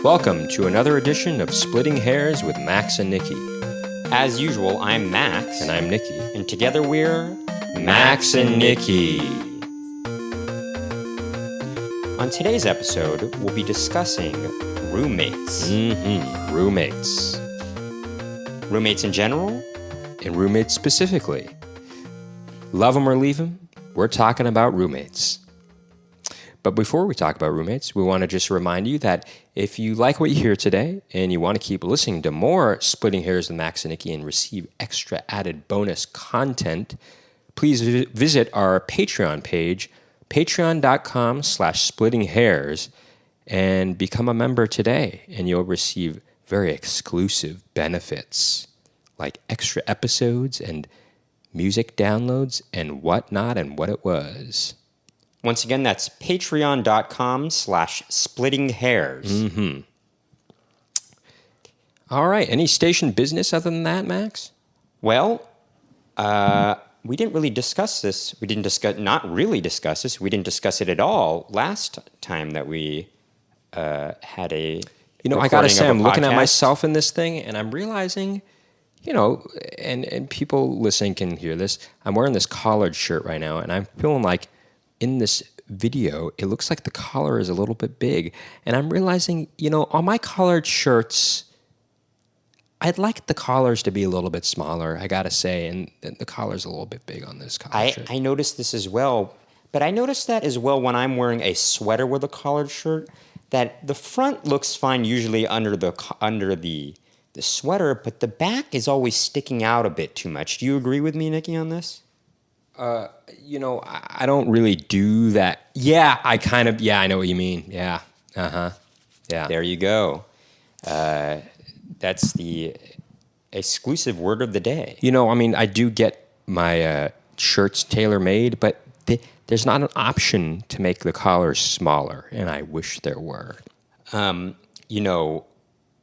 Welcome to another edition of Splitting Hairs with Max and Nicky. As usual, I'm Max. And I'm Nicky. And together we're Max and Nicky. On today's episode, we'll be discussing roommates. Roommates. Roommates in general? And roommates specifically. Love them or leave them, we're talking about roommates. But before we talk about roommates, we want to just remind you that if you like what you hear today and you want to keep listening to more Splitting Hairs with Max and Nicky and receive extra added bonus content, please visit our Patreon page, patreon.com/splittinghairs, and become a member today. And you'll receive very exclusive benefits like extra episodes and music downloads and whatnot and what it was. Once again, that's patreon.com/splittinghairs. All right. Any station business other than that, Max? Well, we didn't really discuss this. We didn't discuss it at all last time that we had a I got to say, I'm looking at podcast. myself in this thing, and I'm realizing, and people listening can hear this. I'm wearing this collared shirt right now, and I'm feeling like in this video, it looks like the collar is a little bit big. And I'm realizing, on my collared shirts, I'd like the collars to be a little bit smaller, I got to say. And the collar's a little bit big on this collar shirt. I noticed this as well. But I noticed that as well when I'm wearing a sweater with a collared shirt, that the front looks fine usually under the sweater, but the back is always sticking out a bit too much. Do you agree with me, Nicky, on this? I don't really do that. Yeah, I know what you mean. Yeah. Uh-huh. Yeah. There you go. That's the exclusive word of the day. I do get my shirts tailor-made, but there's not an option to make the collars smaller, and I wish there were.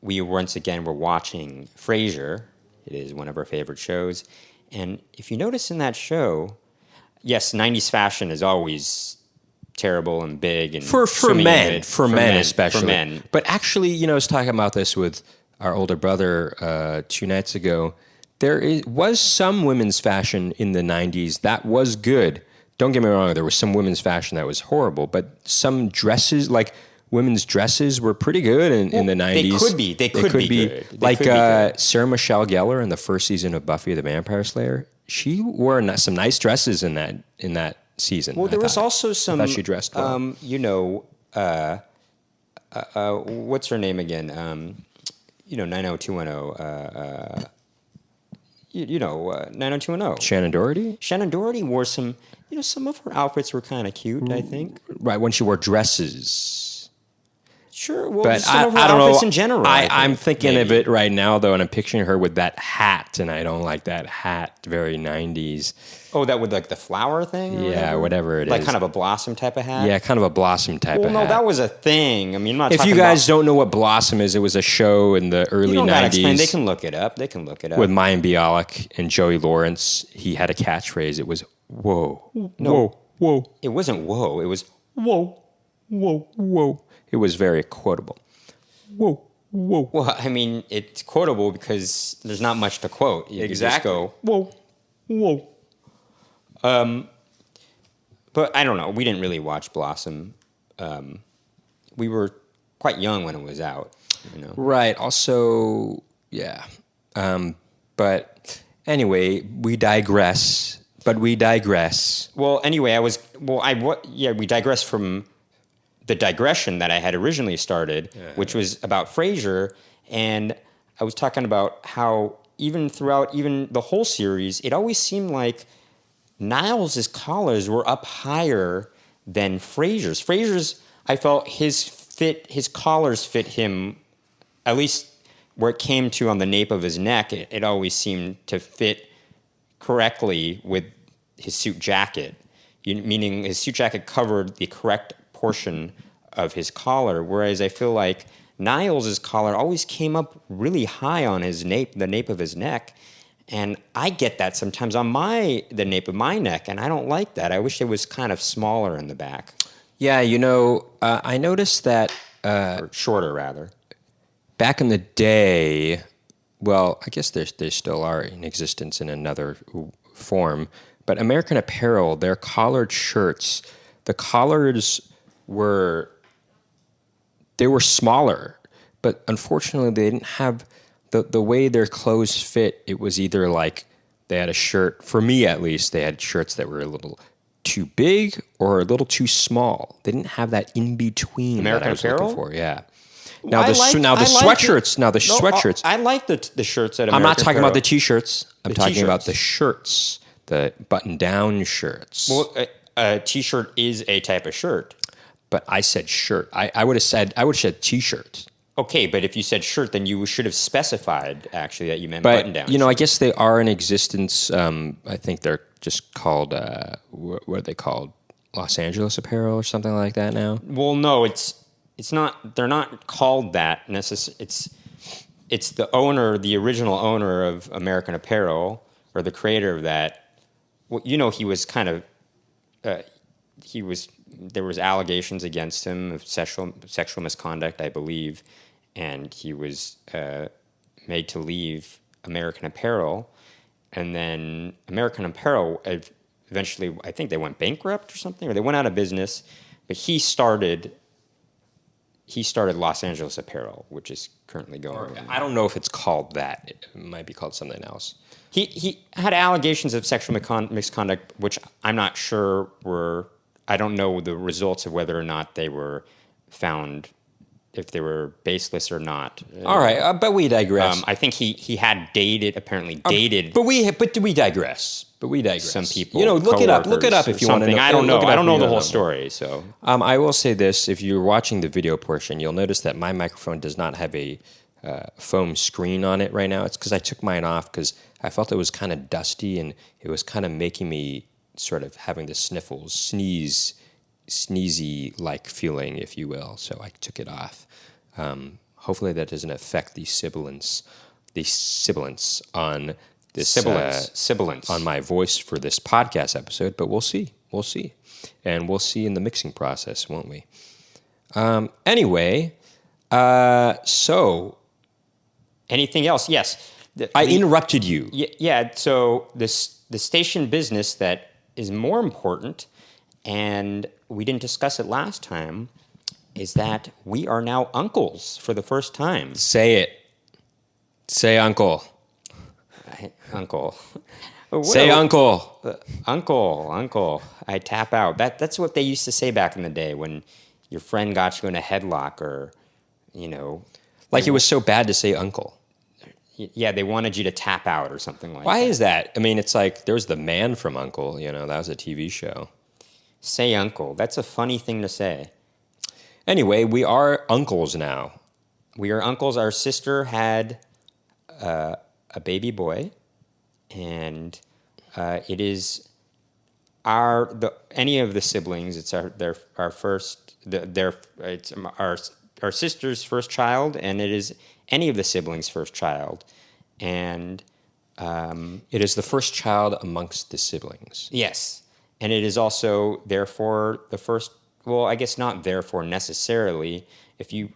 We once again were watching Frasier. It is one of our favorite shows. And if you notice in that show, yes, 90s fashion is always terrible and big. And for men especially. For men. But actually, I was talking about this with our older brother 2 nights ago. There was some women's fashion in the 90s that was good. Don't get me wrong, there was some women's fashion that was horrible, but some dresses, like women's dresses, were pretty good in the 90s. They could be good. Like Sarah Michelle Gellar in the first season of Buffy the Vampire Slayer, she wore some nice dresses in that season. Well, there was also some. I thought she dressed well. What's her name again? 90210. 90210. Shannon Doherty? Shannon Doherty wore some. Some of her outfits were kind of cute, I think. Right, when she wore dresses. Sure, well, but some of her I don't outfits know. in general. I'm thinking of it right now, though, and I'm picturing her with that hat, and I don't like that hat. Very 90s. Oh, that with like the flower thing? Yeah, whatever it is. Like kind of a blossom type of hat? Yeah, kind of a blossom type of hat. Well, no, that was a thing. I mean, I'm not if talking you guys about, don't know what Blossom is, it was a show in the early 90s. Explain. They can look it up. With Mayim Bialik and Joey Lawrence. He had a catchphrase. It was, whoa, no, whoa. It wasn't whoa. It was whoa, whoa, whoa. It was very quotable. Whoa, whoa. Well, I mean, it's quotable because there's not much to quote. You exactly. Just go, whoa, whoa. But I don't know. We didn't really watch Blossom. We were quite young when it was out. Right. Also, yeah. But anyway, we digress. Well, anyway, we digress from the digression that I had originally started, which was about Frasier, and I was talking about how even throughout the whole series, it always seemed like Niles' collars were up higher than Frasier's. Frasier's, I felt his collars fit him, at least where it came to on the nape of his neck, it always seemed to fit correctly with his suit jacket, meaning his suit jacket covered the correct portion of his collar, whereas I feel like Niles' collar always came up really high on the nape of his neck, And I get that sometimes on the nape of my neck, and I don't like that. I wish it was kind of smaller in the back. Yeah, I noticed that... or shorter, rather. back in the day, well, I guess they still are in existence in another form, but American Apparel, their collared shirts, the collars were smaller, but unfortunately they didn't have the way their clothes fit. It was either like they had a shirt, for me at least, they had shirts that were a little too big or a little too small. They didn't have that in between American that I was Apparel? looking for. Yeah. Now the sweatshirts. Now the sweatshirts. I like the shirts at American I'm not talking Apparel. about the t-shirts. I'm talking t-shirts. about the shirts, the button-down shirts. Well, a t-shirt is a type of shirt. But I said shirt. I would have said t-shirt. Okay, but if you said shirt, then you should have specified actually that you meant But button-down. I guess they are in existence. I think they're just called what are they called? Los Angeles Apparel or something like that now. Well, no, it's not. They're not called that necessarily. It's the owner, the original owner of American Apparel, or the creator of that. Well, he was kind of. There was allegations against him of sexual misconduct, I believe, and he was made to leave American Apparel, and then American Apparel eventually, I think they went bankrupt or something, or they went out of business. But he started Los Angeles Apparel, which is currently going. I don't know if it's called that. It might be called something else. He had allegations of sexual misconduct, which I'm not sure were. I don't know the results of whether or not they were found, if they were baseless or not. All right, but we digress. I think he had apparently dated. But do we digress? But we digress. Some people, look it up. Look it up if you want to know. I don't know. I don't know the whole know. story. So I will say this: if you're watching the video portion, you'll notice that my microphone does not have a foam screen on it right now. It's because I took mine off because I felt it was kind of dusty and it was kind of making me sort of having the sniffles, sneezy-like feeling, if you will. So I took it off. Hopefully that doesn't affect the sibilance on this sibilance on my voice for this podcast episode. But we'll see, and we'll see in the mixing process, won't we? Anyway, so anything else? Yes, I interrupted you. Yeah. So the station business that is more important, and we didn't discuss it last time, is that we are now uncles for the first time. Say it. Say uncle. Uncle. Say uncle. Uncle. I tap out. That's what they used to say back in the day when your friend got you in a headlock, or, Like it was so bad to say uncle. Yeah, they wanted you to tap out or something like that. Why is that? I mean, it's like there was The Man from Uncle, that was a TV show. Say uncle. That's a funny thing to say. Anyway, we are uncles now. We are uncles. Our sister had a baby boy, and it is any of the siblings. It's our first. It's our sister's first child, and it is any of the siblings' first child, and It is the first child amongst the siblings. yes, and it is also therefore the first. Well, I guess not therefore necessarily. If you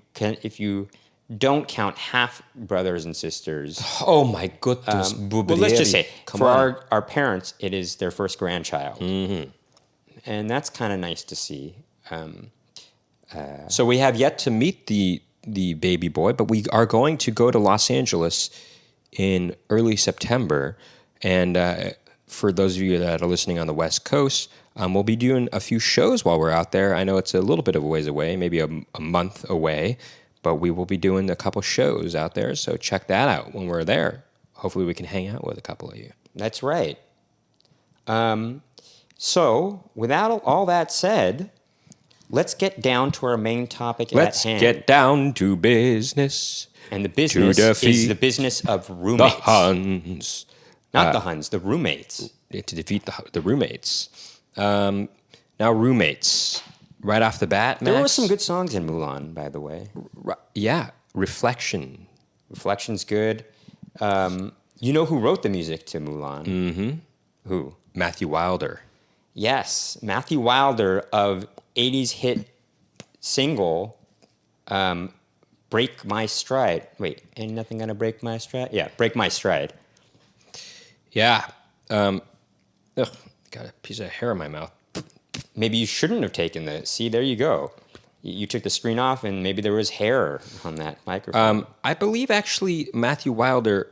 don't count half brothers and sisters. Oh my goodness. Well, let's just say for on. our parents, it is their first grandchild, and that's kind of nice to see. So we have yet to meet the baby boy, but we are going to go to Los Angeles in early September. And for those of you that are listening on the West Coast, we'll be doing a few shows while we're out there. I know it's a little bit of a ways away, maybe a month away, but we will be doing a couple shows out there. So check that out when we're there. Hopefully we can hang out with a couple of you. That's right. So, without all that said, let's get down to our main topic Let's at hand. get down to business. And the business is the business of The roommates. Huns. Not the Huns, the roommates. To defeat the roommates. Now, roommates. Right off the bat, Max. There were some good songs in Mulan, by the way. Yeah, Reflection. Reflection's good. You know who wrote the music to Mulan? Mm-hmm. Who? Matthew Wilder. Yes, Matthew Wilder of 80s hit single break my stride. Wait, ain't nothing gonna break my stride? Yeah, break my stride. Yeah. Ugh, got a piece of hair in my mouth. Maybe you shouldn't have taken the. See, there you go. You took the screen off, and maybe there was hair on that microphone. I believe actually Matthew Wilder.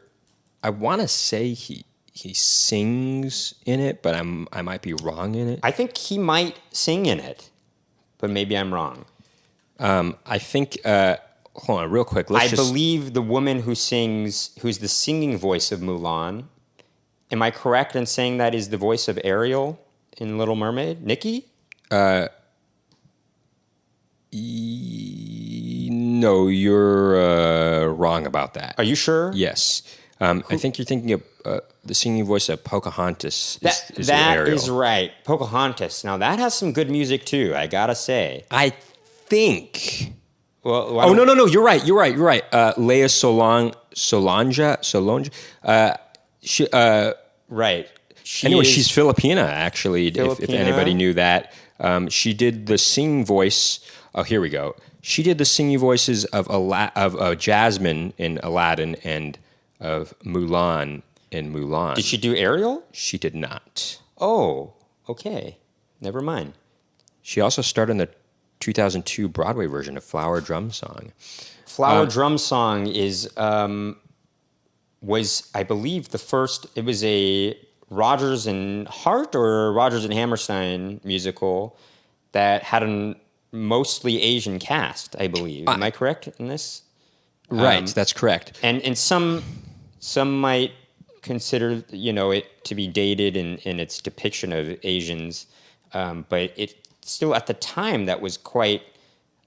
I want to say he sings in it, but I might be wrong in it. I think he might sing in it, but maybe I'm wrong. I think. Hold on, real quick. I believe the woman who's the singing voice of Mulan. Am I correct in saying that is the voice of Ariel in Little Mermaid? Nikki? No, you're wrong about that. Are you sure? Yes. I think you're thinking of the singing voice of Pocahontas. Is That Ariel. is right. Pocahontas. Now, that has some good music, too, I gotta say. I think. Well, Oh, no. You're right. Leia Solange. She, right. she's Filipina, actually, if Filipina. anybody knew that. She did the singing voice. Oh, here we go. She did the singing voices of Jasmine in Aladdin and of Mulan in Mulan. Did she do Ariel? She did not. Oh, okay. Never mind. She also starred in the 2002 Broadway version of Flower Drum Song. Flower Drum Song was, I believe, the first. It was a Rodgers and Hart or Rodgers and Hammerstein musical that had a mostly Asian cast, I believe. Am I correct in this? Right, that's correct. And some might consider it to be dated in its depiction of Asians, but it still at the time that was quite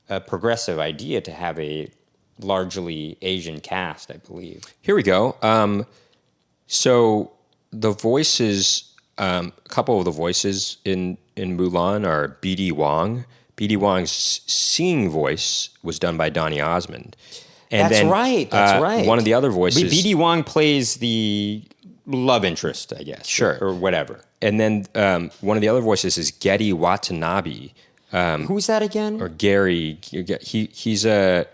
a progressive idea to have a largely Asian cast, I believe. Here we go. So the voices, a couple of the voices in Mulan are B.D. Wong. B.D. Wong's singing voice was done by Donny Osmond. And That's right. One of the other voices... B.D. Wong plays the love interest, I guess. Sure. Or whatever. And then one of the other voices is Getty Watanabe. Who's that again? Or Gary. He's the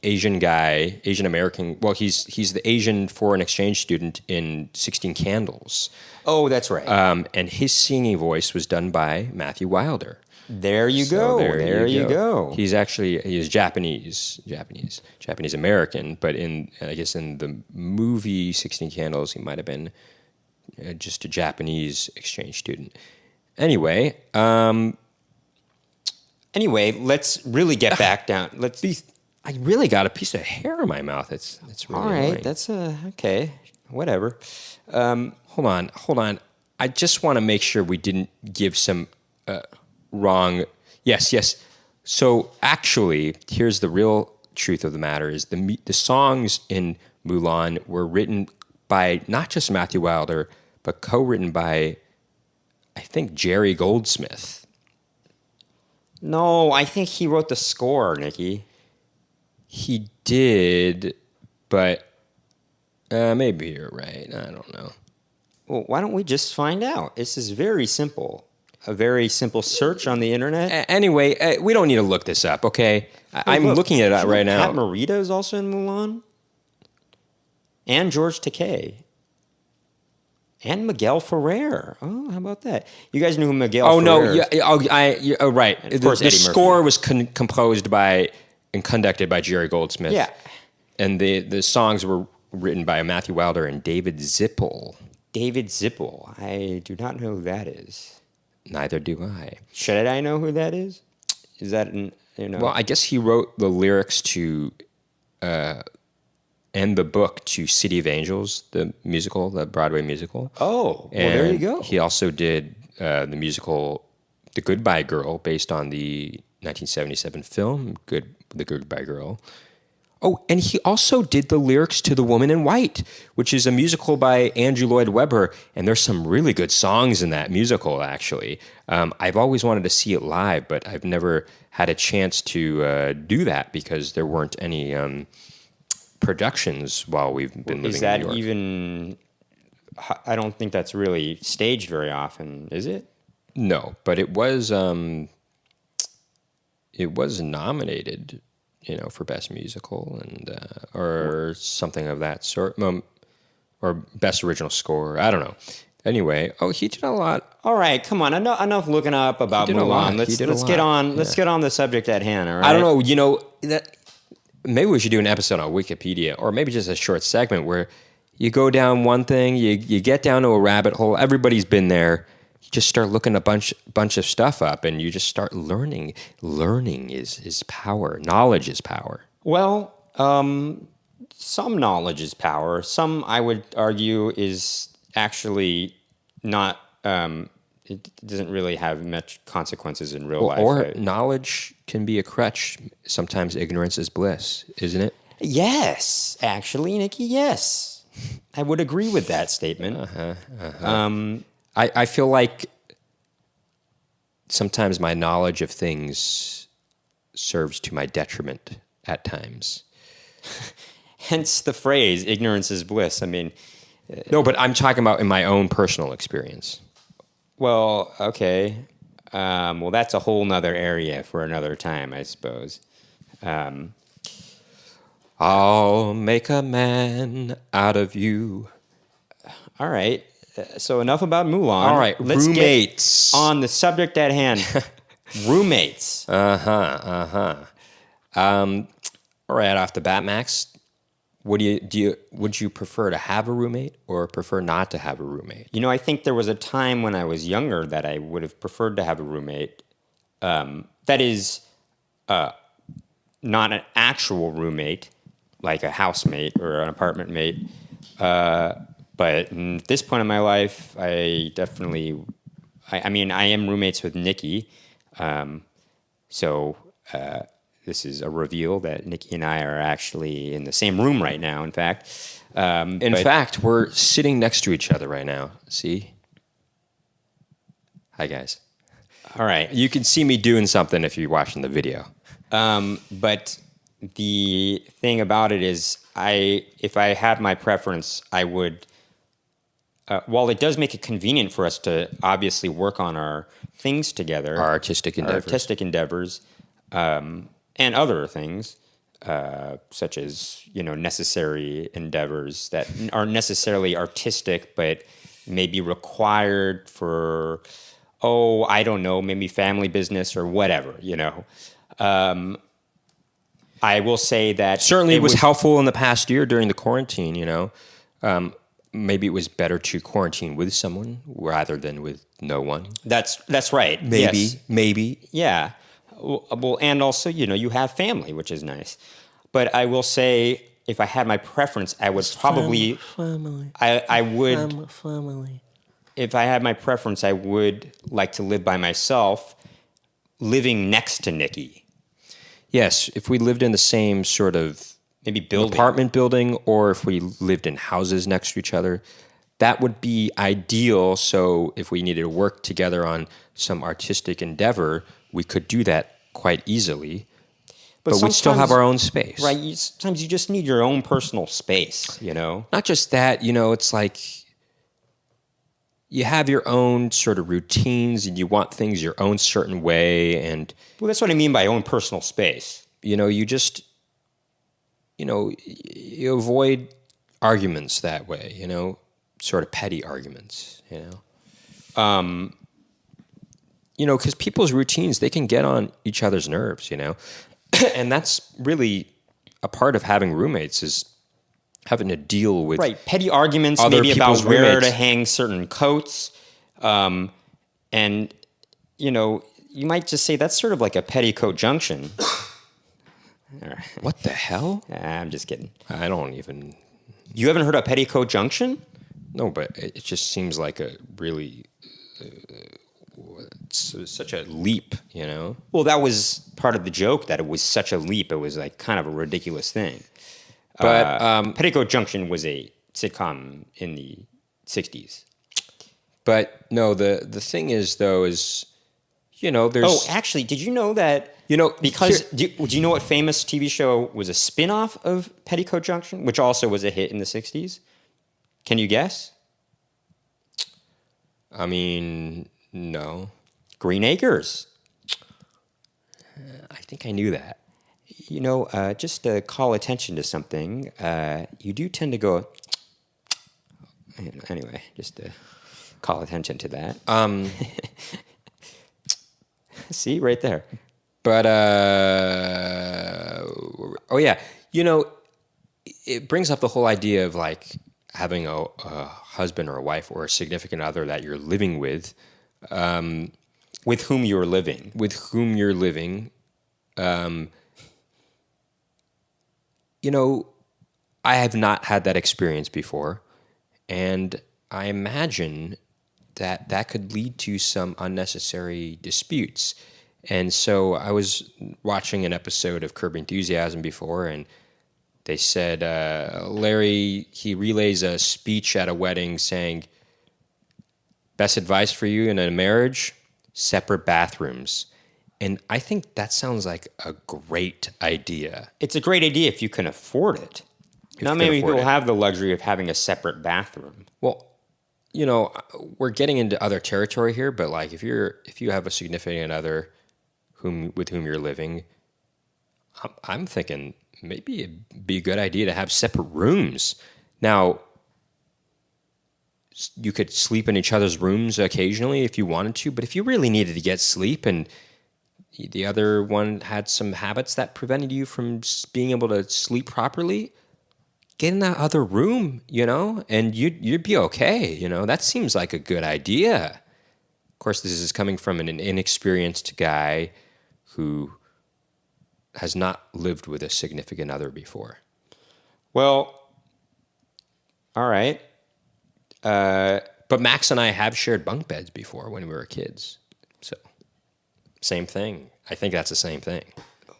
Asian guy, Asian American. Well, he's the Asian foreign exchange student in 16 Candles. Oh, that's right. And his singing voice was done by Matthew Wilder. There you go. There you go. He's Japanese American, but I guess in the movie 16 Candles, he might have been just a Japanese exchange student. Anyway, let's really get back down. I really got a piece of hair in my mouth. It's really all right. annoying. That's okay. Whatever. Hold on. I just want to make sure we didn't give some wrong. Yes. So actually, here's the real truth of the matter: is the songs in Mulan were written by not just Matthew Wilder, but co-written by, I think, Jerry Goldsmith. No, I think he wrote the score, Nikki. He did, but maybe you're right. I don't know. Well, why don't we just find out? This is very simple. A very simple search on the internet. Anyway, we don't need to look this up, okay? I'm looking at it right now. Pat Morita is also in Mulan. And George Takei. And Miguel Ferrer. Oh, how about that? You guys knew who Miguel Ferrer is? Right. And of course, the Eddie score was composed by and conducted by Jerry Goldsmith. Yeah. And the songs were written by Matthew Wilder and David Zippel. David Zippel. I do not know who that is. Neither do I. Should I know who that is? Is that Well, I guess he wrote the lyrics to and the book to City of Angels, the musical, the Broadway musical. Oh, well, there you go. He also did the musical The Goodbye Girl, based on the 1977 film The Goodbye Girl. Oh, and he also did the lyrics to The Woman in White, which is a musical by Andrew Lloyd Webber, and there's some really good songs in that musical, actually. I've always wanted to see it live, but I've never had a chance to do that because there weren't any productions while we've been living in New York. Is that even... I don't think that's really staged very often, is it? No, but it was nominated for best musical and or something of that sort, or best original score. I don't know. Anyway, he did a lot. All right, come on. Enough looking up about did a lot. Mulan. He did a Let's get lot. on. Let's get on the subject at hand. All right. I don't know. That maybe we should do an episode on Wikipedia, or maybe just a short segment where you go down one thing, you get down to a rabbit hole. Everybody's been there. You just start looking a bunch of stuff up, and you just start learning. Learning is power. Knowledge is power. Well, some knowledge is power. Some, I would argue, is actually not. It doesn't really have much consequences in real life. Or knowledge can be a crutch. Sometimes ignorance is bliss, isn't it? Yes, actually, Nicky. Yes, I would agree with that statement. I feel like sometimes my knowledge of things serves to my detriment at times. Hence the phrase "ignorance is bliss." I mean, No, but I'm talking about in my own personal experience. well, okay. Well, that's a whole nother area for another time, I suppose. I'll make a man out of you. All right. So enough about Mulan. All right, Let's roommates. get on the subject at hand. Roommates. Right off the bat, Max, would you prefer to have a roommate or prefer not to have a roommate? You know, I think there was a time when I was younger that I would have preferred to have a roommate. That is, not an actual roommate, like a housemate or an apartment mate. But at this point in my life, I definitely, I mean, I am roommates with Nicky. So this is a reveal that Nicky and I are actually in the same room right now, in fact. In fact, we're sitting next to each other right now. See? Hi, guys. All right. You can see me doing something if you're watching the video. But the thing about it is, if I had my preference, I would. While it does make it convenient for us to obviously work on our things together, Our artistic endeavors. And other things, such as necessary endeavors that aren't necessarily artistic, but may be required for, I don't know, maybe family business or whatever. I will say that Certainly it was helpful in the past year during the quarantine, maybe it was better to quarantine with someone rather than with no one. That's right. Maybe. Yeah. Well, and also, you have family, which is nice. But I will say, if I had my preference, I would probably family. I would Family. if I had my preference, I would like to live by myself, living next to Nicky. Yes, if we lived in the same sort of Maybe building. apartment building, or if we lived in houses next to each other, that would be ideal. So if we needed to work together on some artistic endeavor, we could do that quite easily. But we'd still have our own space. Right. Sometimes you just need your own personal space, Not just that, it's like you have your own sort of routines and you want things your own certain way. And, Well, that's what I mean by own personal space. you just, you avoid arguments that way, sort of petty arguments, because people's routines, they can get on each other's nerves, and that's really a part of having roommates is having to deal with Right. Petty arguments, other maybe about people's where roommates. to hang certain coats. And, you might just say that's sort of like a petticoat junction. What the hell? I'm just kidding. I don't even You haven't heard of petticoat junction? know, but it just seems like a really it's such a leap, Well, that was part of the joke, that it was such a leap. It was like kind of a ridiculous thing. But Petticoat Junction was a sitcom in the 60s. But no, the thing is though is, there's Oh, actually, did you know that? Because do you know what famous TV show was a spin-off of Petticoat Junction, which also was a hit in the 60s? Can you guess? I mean, no. Green Acres. I think I knew that. just to call attention to something, you do tend to go. Anyway, just to call attention to that. See, right there. But oh yeah, it brings up the whole idea of like having a husband or a wife or a significant other that you're living with, With whom you're living. with whom you're living. I have not had that experience before, and I imagine that could lead to some unnecessary disputes. And so I was watching an episode of Curb Enthusiasm before, and they said Larry, he relays a speech at a wedding saying, best advice for you in a marriage, separate bathrooms. And I think that sounds like a great idea. It's a great idea if you can afford it. Not many people have the luxury of having a separate bathroom. Well, we're getting into other territory here, but like if you have a significant other with whom you're living, I'm thinking maybe it'd be a good idea to have separate rooms. Now, you could sleep in each other's rooms occasionally if you wanted to, but if you really needed to get sleep and the other one had some habits that prevented you from being able to sleep properly, get in that other room, and you'd be okay. That seems like a good idea. Of course, this is coming from an inexperienced guy who has not lived with a significant other before. Well, all right. But Max and I have shared bunk beds before when we were kids. So, same thing. I think that's the same thing.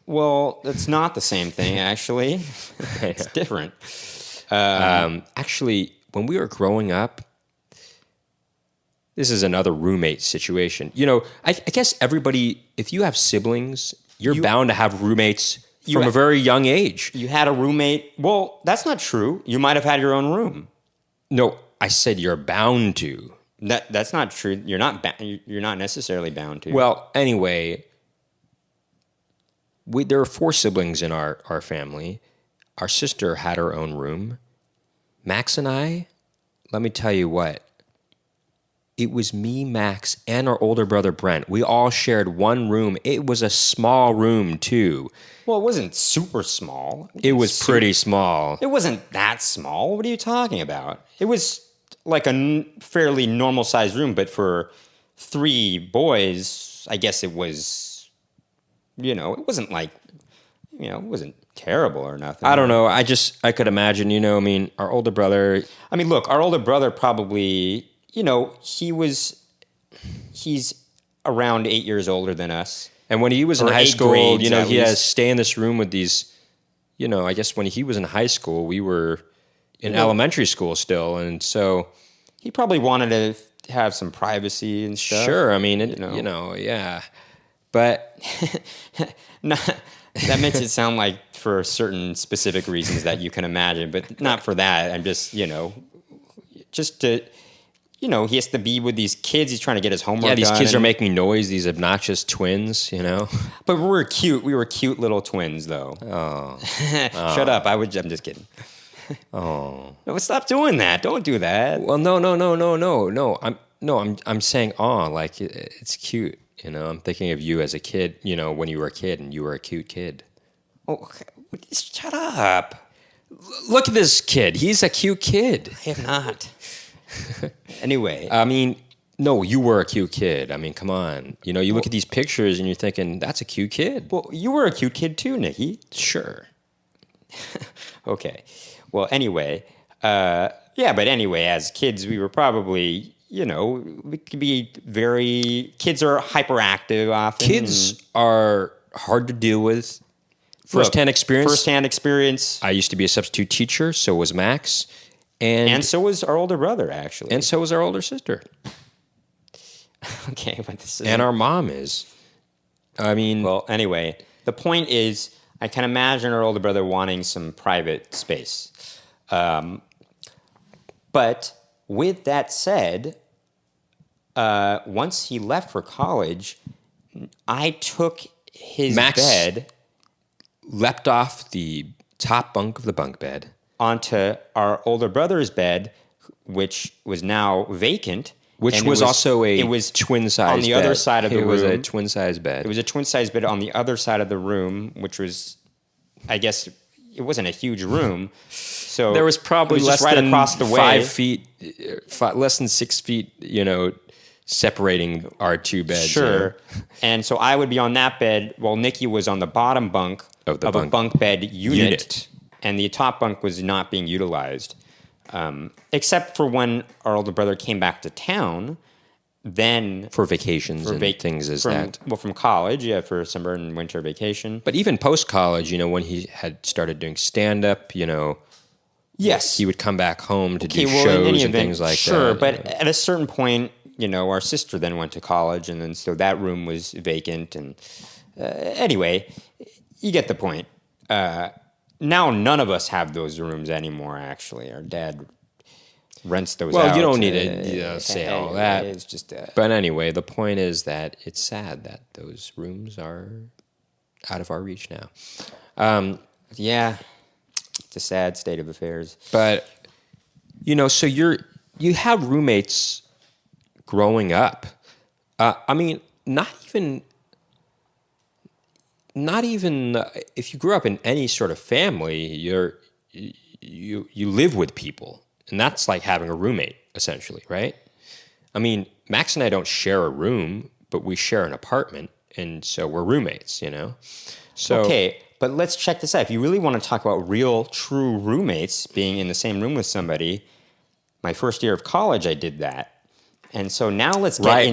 Well, it's not the same thing, actually. It's different. Actually, when we were growing up, this is another roommate situation. I guess everybody, if you have siblings, you're bound to have roommates from a very young age. You had a roommate. Well, that's not true. You might have had your own room. No, I said you're bound to. That's not true. You're not necessarily bound to. Well, anyway, there are 4 siblings in our family. Our sister had her own room. Max and I, let me tell you what. It was me, Max, and our older brother, Brent. We all shared one room. It was a small room, too. Well, it wasn't super small. It was pretty small. It wasn't that small. What are you talking about? It was like a fairly normal-sized room, but for 3 boys, I guess it was, it wasn't like, it wasn't terrible or nothing. I don't know. I could imagine, our older brother. I mean, look, our older brother probably, he's around 8 years older than us. And when he was in Or high 8 school, grades, he at had to least. stay in this room with these, I guess when he was in high school, we were in elementary school still. And so He probably wanted to have some privacy and stuff. sure, I mean, yeah. But That makes it sound like for certain specific reasons that you can imagine, but not for that. I'm just, just to, he has to be with these kids. He's trying to get his homework done. yeah, these kids are making noise, these obnoxious twins, But we were cute. We were cute little twins, though. Oh. Shut up. I'm just kidding. Oh. No, stop doing that. Don't do that. Well, no. I'm saying, like it's cute. I'm thinking of you as a kid. When you were a kid and you were a cute kid. Oh, shut up. Look at this kid. He's a cute kid. I am not. Anyway. I mean, no, you were a cute kid. I mean, come on. You look at these pictures and you're thinking, that's a cute kid. Well, you were a cute kid too, Nicky. Sure. Okay. Well, anyway. But anyway, as kids, we were probably, we could be kids are hyperactive often. Kids are hard to deal with. First-hand experience. First-hand experience. I used to be a substitute teacher, so was Max. And so was our older brother, actually. And so was our older sister. Okay, but this is... And our mom is. I mean... Well, anyway, the point is, I can imagine our older brother wanting some private space. But with that said, once he left for college, I took his Max, bed... leapt off the top bunk of the bunk bed onto our older brother's bed, which was now vacant. Which and was also it was twin-size on the bed. other side of the room. It was a twin-size bed. It was a twin-size bed on the other side of the room, which was, I guess, it wasn't a huge room. So there was probably it was less just right than across the way. 5 feet, less than 6 feet, separating our two beds. Sure. And so I would be on that bed while Nicky was on the bottom bunk of a bunk bed unit. And the top bunk was not being utilized. Except for when our older brother came back to town, then For vacations and things as that. Well, from college, yeah, for summer and winter vacation. But even post-college, when he had started doing stand-up, Yes. he would come back home to do in shows any and event, things like that. Sure, but at a certain point, our sister then went to college, and then so that room was vacant. And anyway, you get the point. Now none of us have those rooms anymore, actually. Our dad rents those out. Well, you don't need to say all that. It's just... But anyway, the point is that it's sad that those rooms are out of our reach now. yeah, it's a sad state of affairs. But, so you have roommates growing up. Not even if you grew up in any sort of family, you live with people, and that's like having a roommate essentially, right? Max and I don't share a room, but we share an apartment, and so we're roommates, So Okay, but let's check this out. If you really want to talk about real, true roommates being in the same room with somebody, my first year of college, I did that. And so now let's get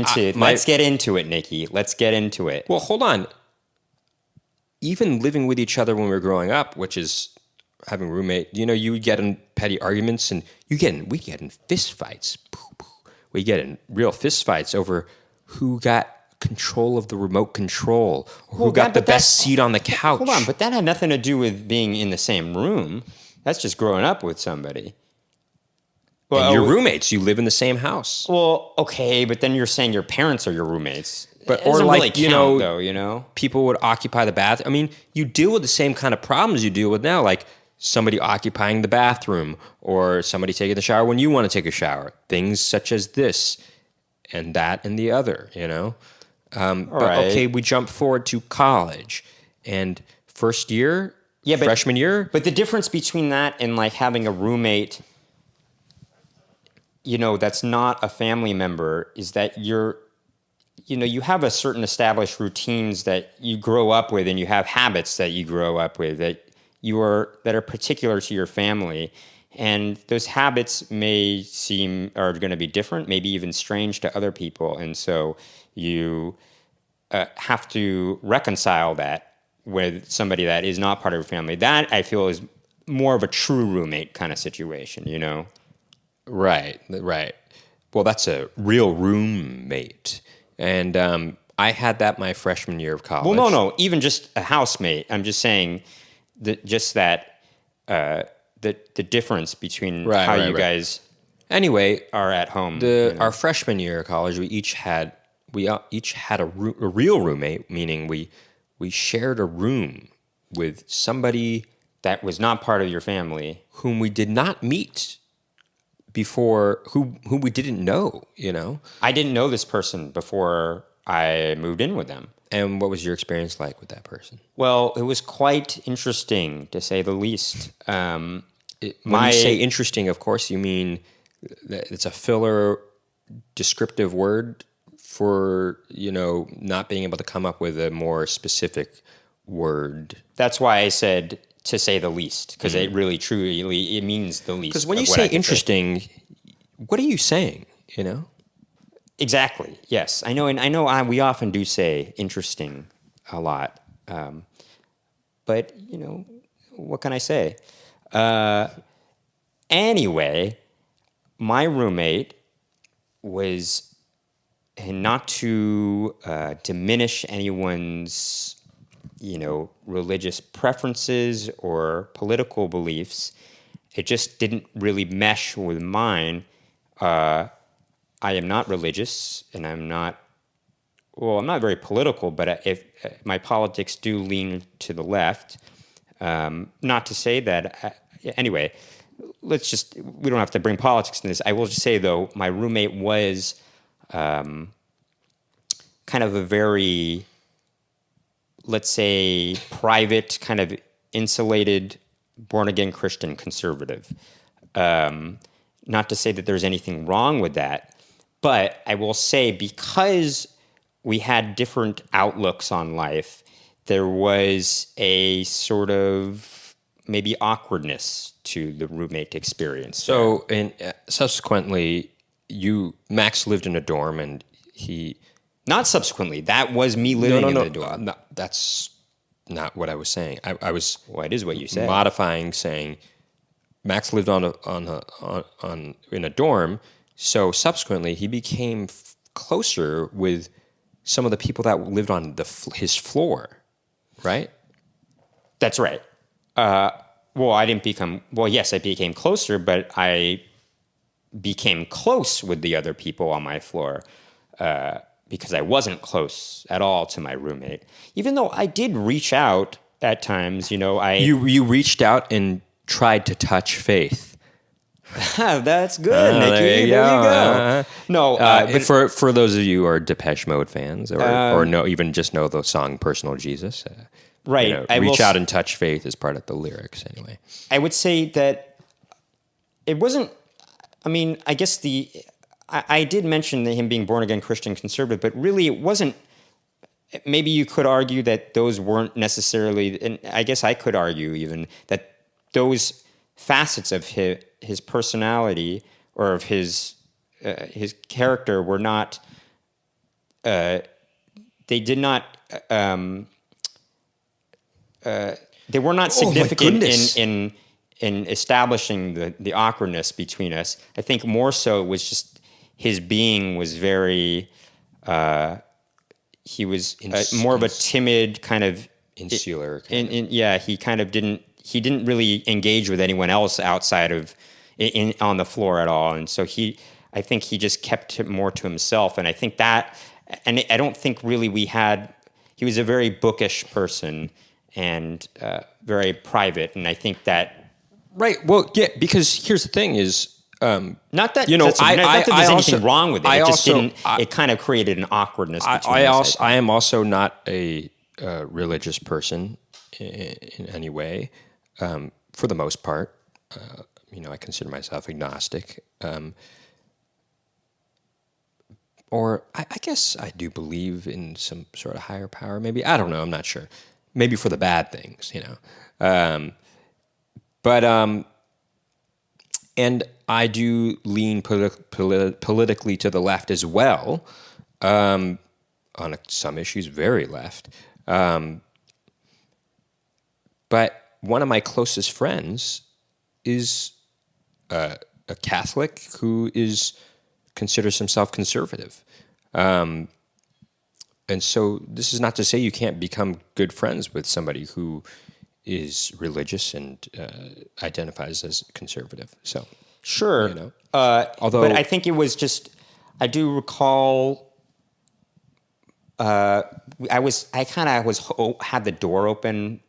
into it, Nicky. Let's get into it. Well, hold on. Even living with each other when we were growing up, which is having a roommate, you would get in petty arguments, and we get in fist fights. We get in real fist fights over who got control of the remote control, or who got the best seat on the couch. Hold on, but that had nothing to do with being in the same room. That's just growing up with somebody. Well, and you're roommates. You live in the same house. Well, okay, but then you're saying your parents are your roommates. But or like really though, people would occupy the bathroom. You deal with the same kind of problems you deal with now, like somebody occupying the bathroom or somebody taking the shower when you want to take a shower. Things such as this and that and the other, But right. Okay, we jump forward to college and first year, freshman year. But the difference between that and like having a roommate, that's not a family member is that you have a certain established routines that you grow up with, and you have habits that you grow up with that are particular to your family, and those habits are going to be different, maybe even strange to other people, and so you have to reconcile that with somebody that is not part of your family. That I feel is more of a true roommate kind of situation, Right. Well, that's a real roommate. And I had that my freshman year of college. Well, no, even just a housemate. I'm just saying the difference between how you guys are at home. Our freshman year of college, we each had a real roommate, meaning we shared a room with somebody that was not part of your family, whom we did not meet before, who we didn't know, I didn't know this person before I moved in with them. And what was your experience like with that person? Well, it was quite interesting, to say the least. When you say interesting, of course, you mean that it's a filler descriptive word for, not being able to come up with a more specific word. That's why I said to say the least, because it really, truly, it means the least. Because when you say interesting, what are you saying, Exactly. Yes, I know, and we often do say interesting a lot, but what can I say? Anyway, my roommate was, and not to diminish anyone's religious preferences or political beliefs, it just didn't really mesh with mine. I am not religious, and I'm not very political, but if my politics do lean to the left, Not to say that, anyway, we don't have to bring politics in this. I will just say, though, my roommate was kind of a very, let's say, private, kind of insulated, born-again Christian conservative. Not to say that there's anything wrong with that, but I will say because we had different outlooks on life, there was a sort of maybe awkwardness to the roommate experience. So, and subsequently, Max lived in a dorm, and he. Not subsequently. That was me living in the dorm. No, that's not what I was saying. I was. Well, it is what you said. Modifying, saying Max lived in a dorm. So subsequently, he became closer with some of the people that lived on his floor, right? That's right. Yes, I became closer, but I became close with the other people on my floor because I wasn't close at all to my roommate. Even though I did reach out at times, You reached out and tried to touch Faith. That's good, Nicky. There you go. No, but for those of you who are Depeche Mode fans, or even just know the song "Personal Jesus," right? Reach out and touch Faith is part of the lyrics, anyway. I would say that it wasn't. I mean, I guess I did mention him being born again Christian conservative, but really it wasn't. Maybe you could argue that those weren't necessarily, and I guess I could argue even that those facets of his personality or of his character were not. They did not. They were not significant in establishing the awkwardness between us. I think more so it was just his being was very. He was more of a timid kind of insular. He kind of didn't. He didn't really engage with anyone else outside of on the floor at all, and so I think he just kept it more to himself. And I think that, and I don't think really he was a very bookish person and very private, and I think that. Right. Well, yeah, because here's the thing is. Not that not that there's anything wrong with it. It kind of created an awkwardness between us. I am also not a religious person in any way. For the most part, I consider myself agnostic. Or I guess I do believe in some sort of higher power. Maybe I don't know. I'm not sure. Maybe for the bad things, and I do lean politically to the left as well, on some issues, very left. But one of my closest friends is a Catholic who considers himself conservative. And so this is not to say you can't become good friends with somebody who is religious and identifies as conservative. So sure, but I think it was just. I do recall. I had the door open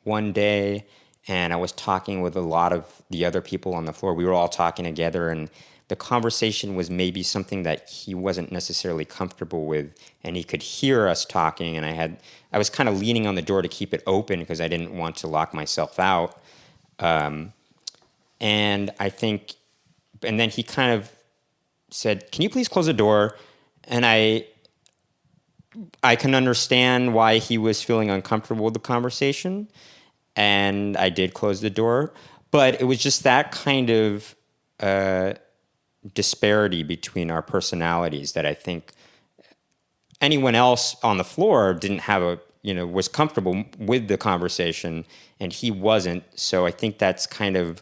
one day, and I was talking with a lot of the other people on the floor. We were all talking together, and the conversation was maybe something that he wasn't necessarily comfortable with, and he could hear us talking. And I was kind of leaning on the door to keep it open because I didn't want to lock myself out. And then he kind of said, "Can you please close the door?" And I can understand why he was feeling uncomfortable with the conversation, and I did close the door. But it was just that kind of disparity between our personalities that I think anyone else on the floor didn't have was comfortable with the conversation, and he wasn't. So I think that's kind of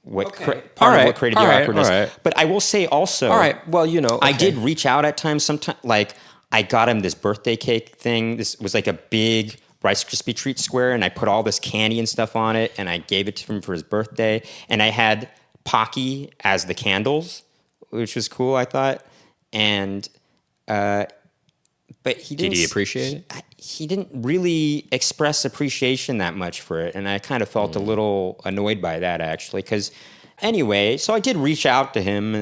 what part of what created the awkwardness. All right. But I will say also, all right. Well, I did reach out at times. Sometimes, like I got him this birthday cake thing. This was like a big Rice Krispie treat square, and I put all this candy and stuff on it, and I gave it to him for his birthday. And I had Pocky as the candles, which was cool, I thought. And but he didn't. Did he appreciate it? He didn't really express appreciation that much for it, and I kind of felt a little annoyed by that actually. Because anyway, so I did reach out to him,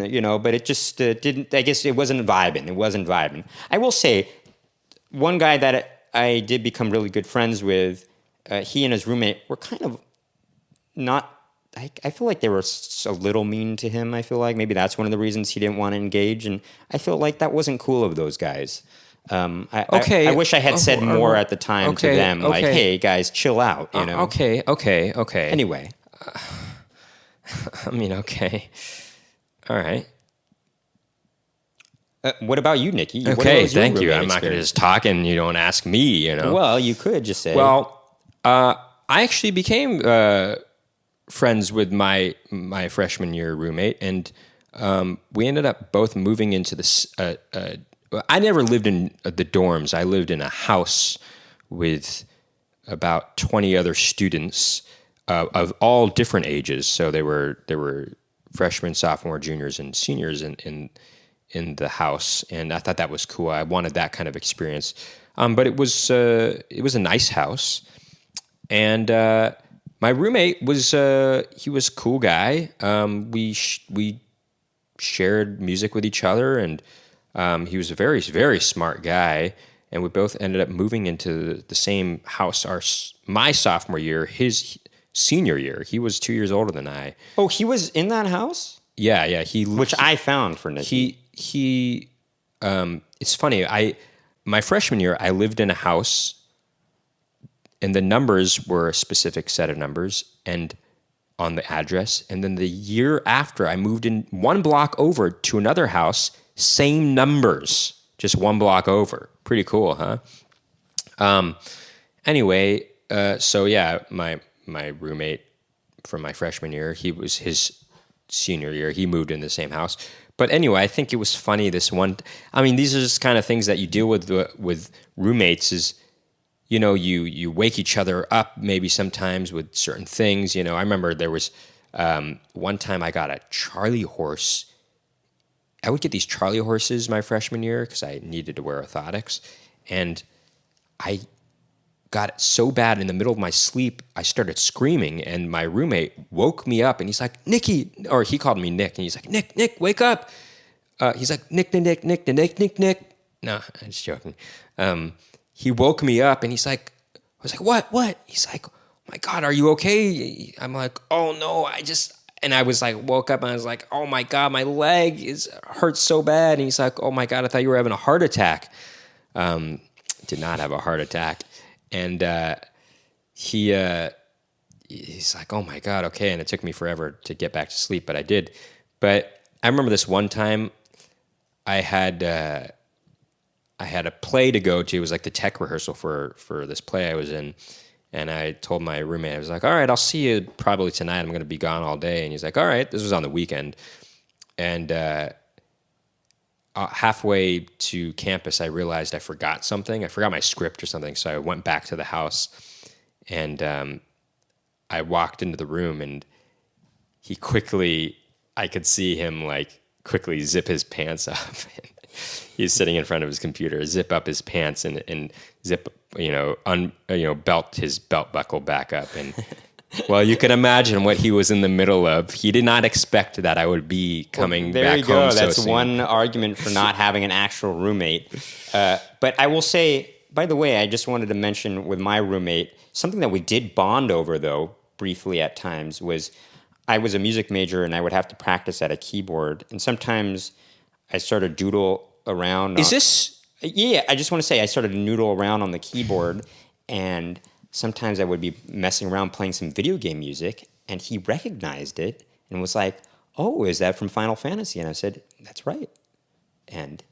but it just didn't. I guess it wasn't vibing. It wasn't vibing. I will say, one guy that I did become really good friends with, he and his roommate were kind of not. I feel like they were a little mean to him. I feel like maybe that's one of the reasons he didn't want to engage, and I feel like that wasn't cool of those guys. I wish I had said more at the time to them, like, "Hey, guys, chill out," Okay. Anyway, I mean, okay, all right. What about you, Nicky? Okay, thank you. I'm not going to just talk and you don't ask me. Well, you could just say. Well, I actually became friends with my freshman year roommate, and we ended up both moving into this. I never lived in the dorms. I lived in a house with about 20 other students of all different ages. So there were freshmen, sophomore, juniors, and seniors in the house, and I thought that was cool. I wanted that kind of experience, but it was a nice house, and my roommate was he was a cool guy. We shared music with each other, and he was a very, very smart guy, and we both ended up moving into the same house my sophomore year, his senior year. He was 2 years older than I. Oh, he was in that house? Yeah. Which I found for Nicky. It's funny. My freshman year, I lived in a house, and the numbers were a specific set of numbers and on the address. And then the year after, I moved in one block over to another house, same numbers, just one block over. Pretty cool, huh? Anyway, so yeah, my roommate from my freshman year, he was his senior year. He moved in the same house. But anyway, I think it was funny these are just kind of things that you deal with roommates is, you wake each other up maybe sometimes with certain things. I remember there was one time I got a Charlie horse. I would get these Charlie horses my freshman year because I needed to wear orthotics. And I got it so bad in the middle of my sleep, I started screaming, and my roommate woke me up, and he's like, "Nicky," or he called me Nick, and he's like, Nick, wake up. He's like, Nick. No, I'm just joking. He woke me up, and I was like, what? He's like, "Oh my God, are you okay?" I'm like, "Oh no, and I was like, woke up and I was like, "Oh my God, my leg hurts so bad." And he's like, "Oh my God, I thought you were having a heart attack." Did not have a heart attack. And he's like, "Oh my God, okay." And it took me forever to get back to sleep, but I did. But I remember this one time I had a play to go to. It was like the tech rehearsal for this play I was in. And I told my roommate, I was like, "All right, I'll see you probably tonight. I'm going to be gone all day." And he's like, "All right." This was on the weekend. And halfway to campus, I realized I forgot something. I forgot my script or something. So I went back to the house, and I walked into the room, and I could see him like quickly zip his pants up. He's sitting in front of his computer, zip up his pants and zip, belt his belt buckle back up. And well, you can imagine what he was in the middle of. He did not expect that I would be coming back home. There you go. That's so soon. One argument for not having an actual roommate. But I will say, by the way, I just wanted to mention with my roommate, something that we did bond over, though, briefly at times, was I was a music major and I would have to practice at a keyboard. And sometimes I started doodle around. Yeah, I just want to say I started to noodle around on the keyboard, and sometimes I would be messing around playing some video game music, and he recognized it and was like, "Oh, is that from Final Fantasy?" And I said, "That's right." And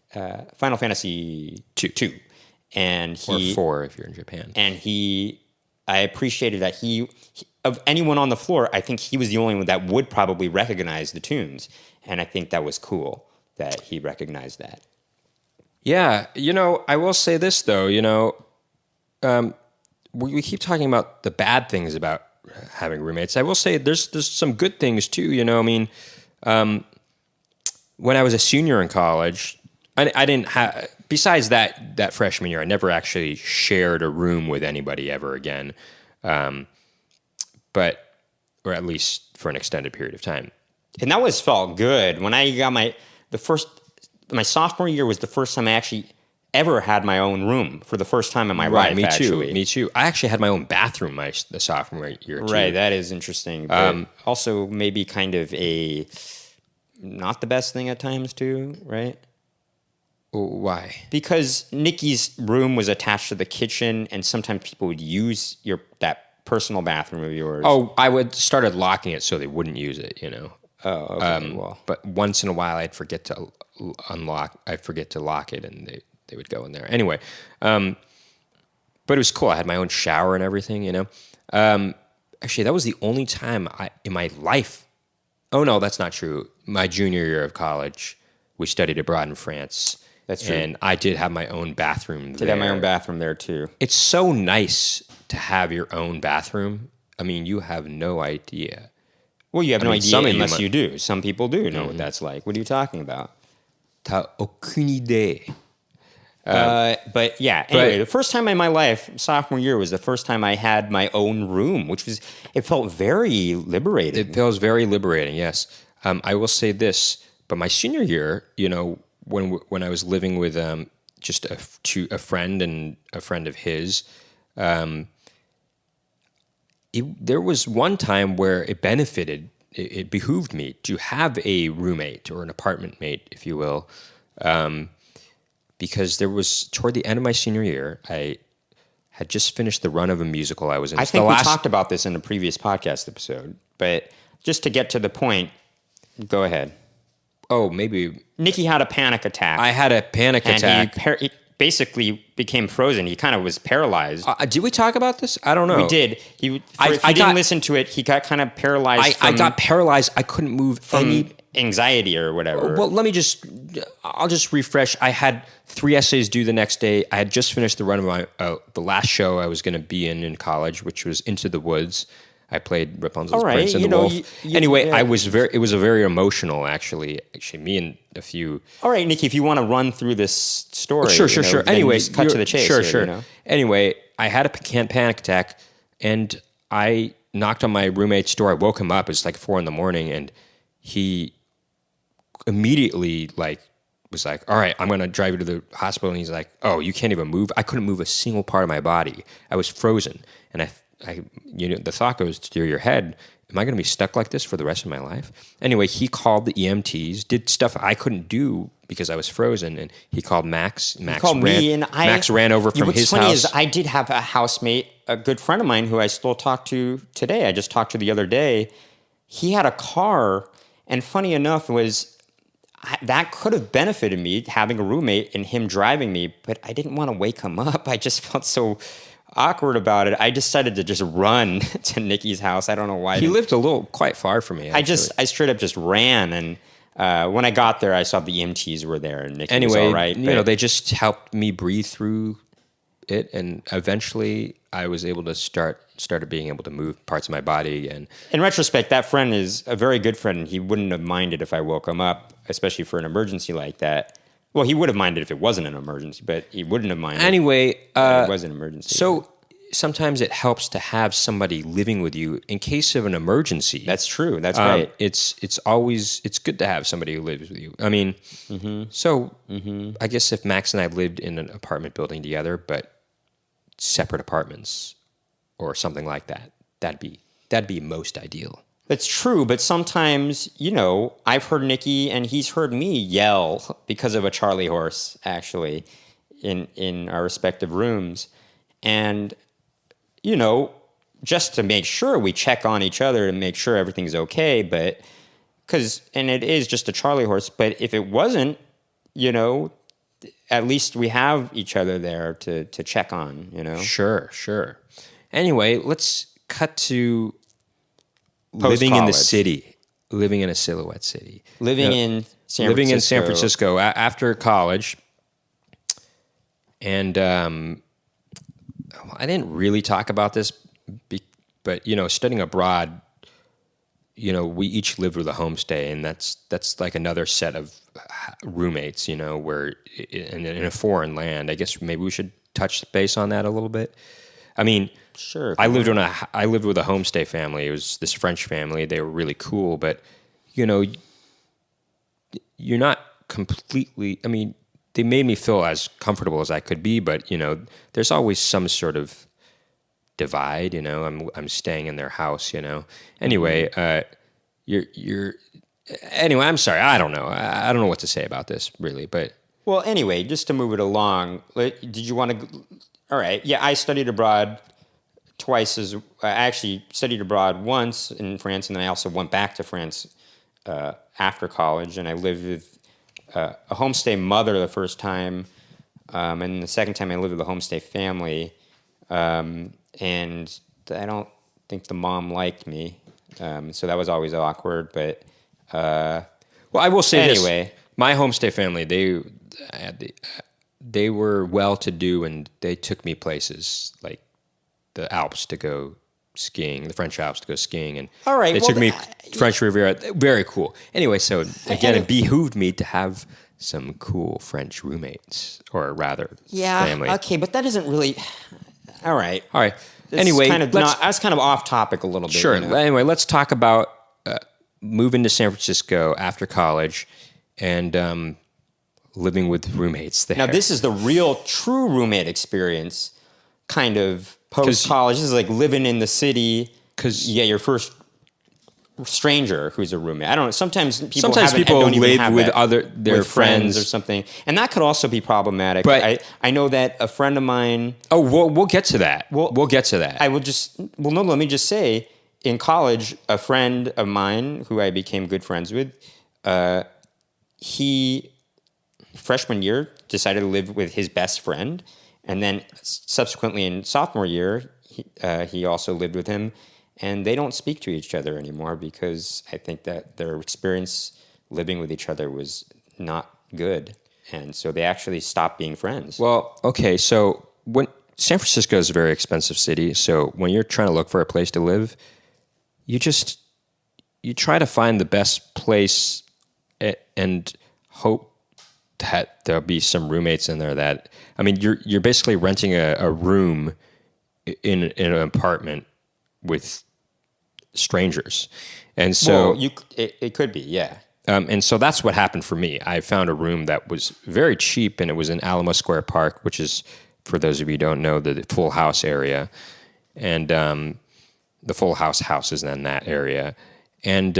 Final Fantasy 2. And or 4 if you're in Japan. And I appreciated that of anyone on the floor, I think he was the only one that would probably recognize the tunes. And I think that was cool that he recognized that. Yeah, I will say this though, we keep talking about the bad things about having roommates. I will say there's some good things too. When I was a senior in college, I didn't have besides that freshman year, I never actually shared a room with anybody ever again, or at least for an extended period of time. And that always felt good. When I got my sophomore year was the first time I actually ever had my own room for the first time in my life. Me actually. too. Me too. I actually had my own bathroom the sophomore year too. Right, that is interesting. But also maybe kind of a not the best thing at times too, right? Why? Because Nicky's room was attached to the kitchen, and sometimes people would use that personal bathroom of yours. Oh, I started locking it so they wouldn't use it. Oh, okay. But once in a while, I'd forget to lock it, and they would go in there anyway. But it was cool. I had my own shower and everything. Actually, that was the only time in my life. Oh no, that's not true. My junior year of college, we studied abroad in France. That's true. And I did have my own bathroom there. Did have my own bathroom there too. It's so nice to have your own bathroom. I mean, you have no idea. Well, you have no idea unless you do. Some people do know what that's like. What are you talking about? T'as aucune idée. But yeah, anyway, the first time in my life, sophomore year, was the first time I had my own room, it felt very liberating. It feels very liberating, yes. I will say this, but my senior year, when I was living with just a friend and a friend of his, there was one time where it behooved me to have a roommate or an apartment mate, if you will, because there was, toward the end of my senior year, I had just finished the run of a musical I was in. I think we talked about this in a previous podcast episode, but just to get to the point, go ahead. Oh, maybe. Nicky had a panic attack. I had a panic attack. He basically became frozen. He kind of was paralyzed. Did we talk about this? I don't know. We did. If you didn't listen to it, he got kind of paralyzed. I got paralyzed. I couldn't move from anxiety or whatever. Well, I'll just refresh. I had 3 essays due the next day. I had just finished the run of my the last show I was going to be in college, which was Into the Woods. I played Rapunzel's Prince and the Wolf. Anyway, yeah. It was a very emotional, actually, me and a few. All right, Nicky, if you want to run through this story. Sure. Anyway, just cut to the chase. Sure. Anyway, I had a panic attack, and I knocked on my roommate's door. I woke him up. It was like 4 a.m, and he immediately was like, all right, I'm going to drive you to the hospital. And he's like, oh, you can't even move? I couldn't move a single part of my body. I was frozen. And the thought goes through your head, am I going to be stuck like this for the rest of my life? Anyway, he called the EMTs, did stuff I couldn't do because I was frozen, and he called Max. Max ran over from his house. What's funny is I did have a housemate, a good friend of mine who I still talk to today. I just talked to the other day. He had a car, and funny enough that could have benefited me, having a roommate and him driving me, but I didn't want to wake him up. I just felt so awkward about it. I decided to just run to Nicky's house. I don't know why. He lived quite far from me. Actually. I straight up just ran, and when I got there, I saw the EMTs were there, and Nicky was all right. They just helped me breathe through it, and eventually I was able to started being able to move parts of my body again. In retrospect, that friend is a very good friend, and he wouldn't have minded if I woke him up, especially for an emergency like that. Well, he would have minded if it wasn't an emergency, but he wouldn't have minded. Anyway, it was an emergency. So sometimes it helps to have somebody living with you in case of an emergency. That's true. That's right. It's good to have somebody who lives with you. I mean, I guess if Max and I lived in an apartment building together, but separate apartments or something like that, that'd be most ideal. That's true, but sometimes, I've heard Nicky and he's heard me yell because of a Charlie horse, actually, in our respective rooms. And, just to make sure we check on each other to make sure everything's okay, and it is just a Charlie horse, but if it wasn't, at least we have each other there to check on, Sure. Anyway, let's cut to Post-college. Living in the city, living in a Silhouette city. Living in San Francisco after college. And I didn't really talk about this, but, studying abroad we each lived with a homestay, and that's like another set of roommates, where in a foreign land. I guess maybe we should touch base on that a little bit. I mean, Sure. I lived with a homestay family. It was this French family. They were really cool, but you're not completely. I mean, they made me feel as comfortable as I could be, but there's always some sort of divide. I'm staying in their house. Anyway, you're anyway. I'm sorry. I don't know. I don't know what to say about this really, but Well, anyway, just to move it along, did you want to? All right. Yeah, I studied abroad twice. I actually studied abroad once in France, and then I also went back to France after college, and I lived with a homestay mother the first time, and the second time I lived with a homestay family, and I don't think the mom liked me, so that was always awkward. But well, I will say anyway, this: my homestay family, they were well-to-do, and they took me places like the Alps to go skiing, the French Alps to go skiing, and all right, they took me French Riviera. Very cool. Anyway, so again, it behooved me to have some cool French roommates, or rather, family. Okay, but that isn't really. All right. Anyway, that's kind of off topic a little bit. Sure. Anyway, let's talk about moving to San Francisco after college and living with roommates there. Now, this is the real, true roommate experience, kind of post-college. This is like living in the city. Because your first stranger who's a roommate. I don't know. Sometimes people live with their friends or something, and that could also be problematic. But I know that a friend of mine. Oh, we'll get to that. We'll get to that. Let me just say, in college, a friend of mine who I became good friends with, he freshman year decided to live with his best friend, and then subsequently in sophomore year, he also lived with him. And they don't speak to each other anymore because I think that their experience living with each other was not good. And so they actually stopped being friends. Well, okay, so San Francisco is a very expensive city. So when you're trying to look for a place to live, you try to find the best place and hope that there'll be some roommates in there that, I mean, you're basically renting a room in an apartment with strangers. And so it could be, yeah. And so that's what happened for me. I found a room that was very cheap, and it was in Alamo Square Park, which is, for those of you who don't know, the Full House area. And the Full House is in that area. And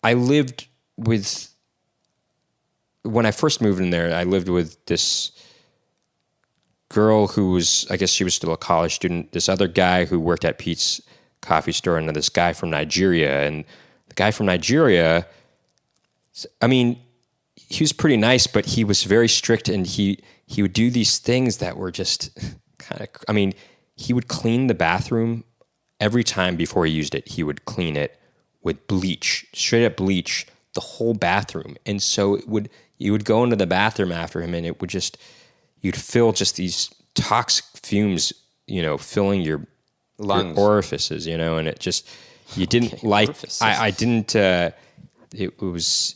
I lived with, when I first moved in there, I lived with this girl who was, I guess she was still a college student, this other guy who worked at Pete's coffee store, and this guy from Nigeria. And the guy from Nigeria, I mean, he was pretty nice, but he was very strict, and he would do these things that were just kind of, I mean, he would clean the bathroom every time before he used it. He would clean it with bleach, straight up bleach, the whole bathroom. And so you would go into the bathroom after him, and it would just, you'd feel just these toxic fumes, filling your lungs, your orifices, and it just, you didn't I didn't, it was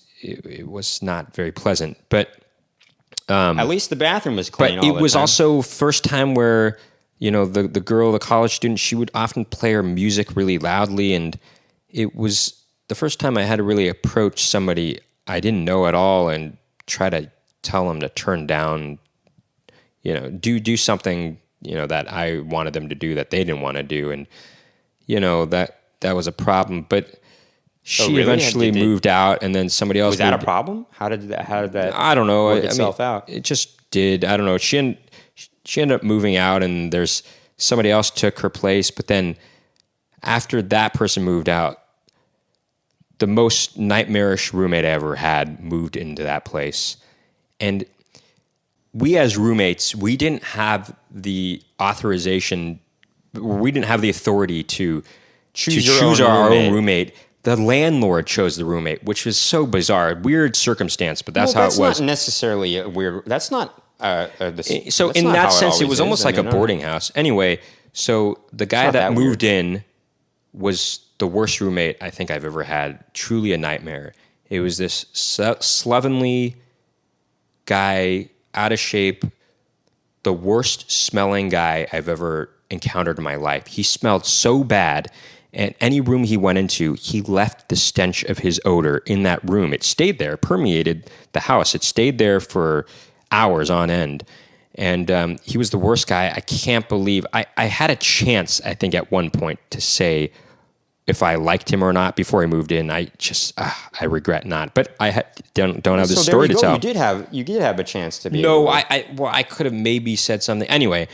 not very pleasant, but at least the bathroom was clean. But it was also first time where, the girl, the college student, she would often play her music really loudly, and it was the first time I had to really approach somebody I didn't know at all and try to tell them to turn down, do something, that I wanted them to do that they didn't want to do. And, that was a problem. But she eventually moved out, and then somebody else. Was that a problem? How did that I don't know. Work itself out? It just did. I don't know. She ended up moving out, and there's somebody else took her place. But then after that person moved out, the most nightmarish roommate I ever had moved into that place. And we as roommates, we didn't have the authorization, we didn't have the authority to choose our own roommate. The landlord chose the roommate, which was so bizarre, weird circumstance, but that's how it was. That's not necessarily a weird. That's not. So in that sense, it was almost like a boarding house. Anyway, so the guy that moved in was the worst roommate I think I've ever had. Truly a nightmare. It was this slovenly guy, out of shape, the worst smelling guy I've ever encountered in my life. He smelled so bad, and any room he went into, he left the stench of his odor in that room. It stayed there, permeated the house. It stayed there for hours on end. And he was the worst guy. I can't believe I had a chance, I think, at one point to say if I liked him or not before I moved in. I regret not. But I don't have this story to tell. You did have a chance to be. No, I could have maybe said something. Anyway,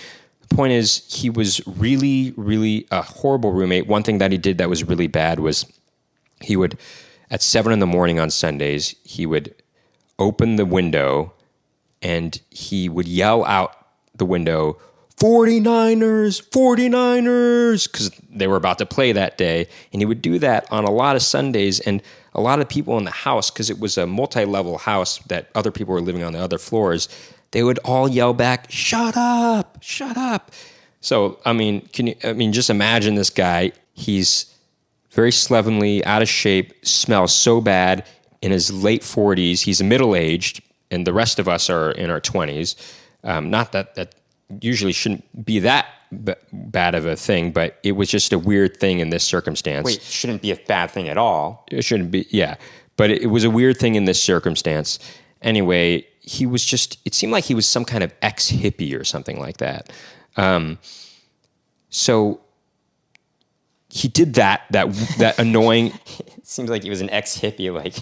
the point is, he was really, really a horrible roommate. One thing that he did that was really bad was he would, at 7 a.m. on Sundays, he would open the window and he would yell out the window, 49ers, 49ers, because they were about to play that day. And he would do that on a lot of Sundays, and a lot of people in the house, because it was a multi-level house that other people were living on the other floors, they would all yell back, shut up, shut up. So, just imagine this guy. He's very slovenly, out of shape, smells so bad, in his late 40s. He's middle-aged, and the rest of us are in our 20s. Not that usually shouldn't be that bad of a thing, but it was just a weird thing in this circumstance. Wait, shouldn't be a bad thing at all. It shouldn't be, yeah. But it was a weird thing in this circumstance. Anyway, he was just, it seemed like he was some kind of ex-hippie or something like that. So he did that annoying... It seems like he was an ex-hippie, like...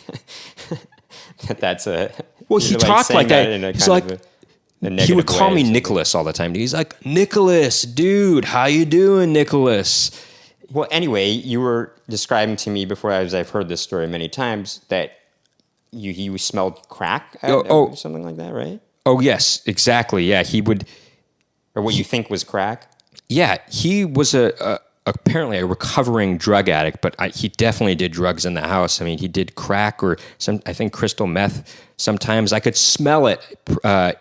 that's a... Well, he talked like that. He's like... He would call me Nicholas all the time. He's like, Nicholas, dude, how you doing, Nicholas? Well, anyway, you were describing to me before, as I've heard this story many times, that you smelled crack or something like that, right? Oh, yes, exactly. Yeah, he would... Or what you think was crack? Yeah, he was apparently a recovering drug addict, but he definitely did drugs in the house. I mean, he did crack or I think crystal meth. Sometimes I could smell it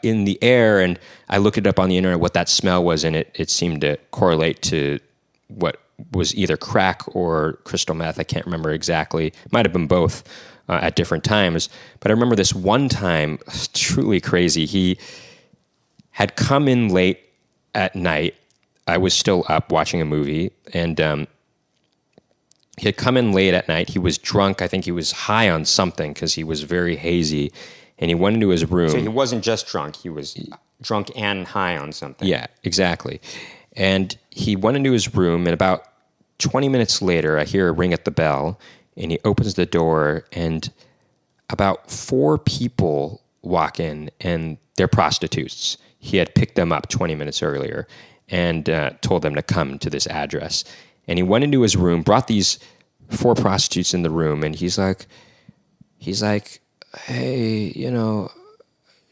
in the air, and I looked it up on the internet what that smell was, and it seemed to correlate to what was either crack or crystal meth. I can't remember exactly. Might have been both at different times. But I remember this one time, truly crazy. He had come in late at night. I was still up watching a movie, and he had come in late at night. He was drunk. I think he was high on something because he was very hazy, and he went into his room. So he wasn't just drunk. He was drunk and high on something. Yeah, exactly. And he went into his room, and about 20 minutes later, I hear a ring at the bell, and he opens the door, and about 4 people walk in, and they're prostitutes. He had picked them up 20 minutes earlier and told them to come to this address. And he went into his room, brought these 4 prostitutes in the room, and he's like, hey,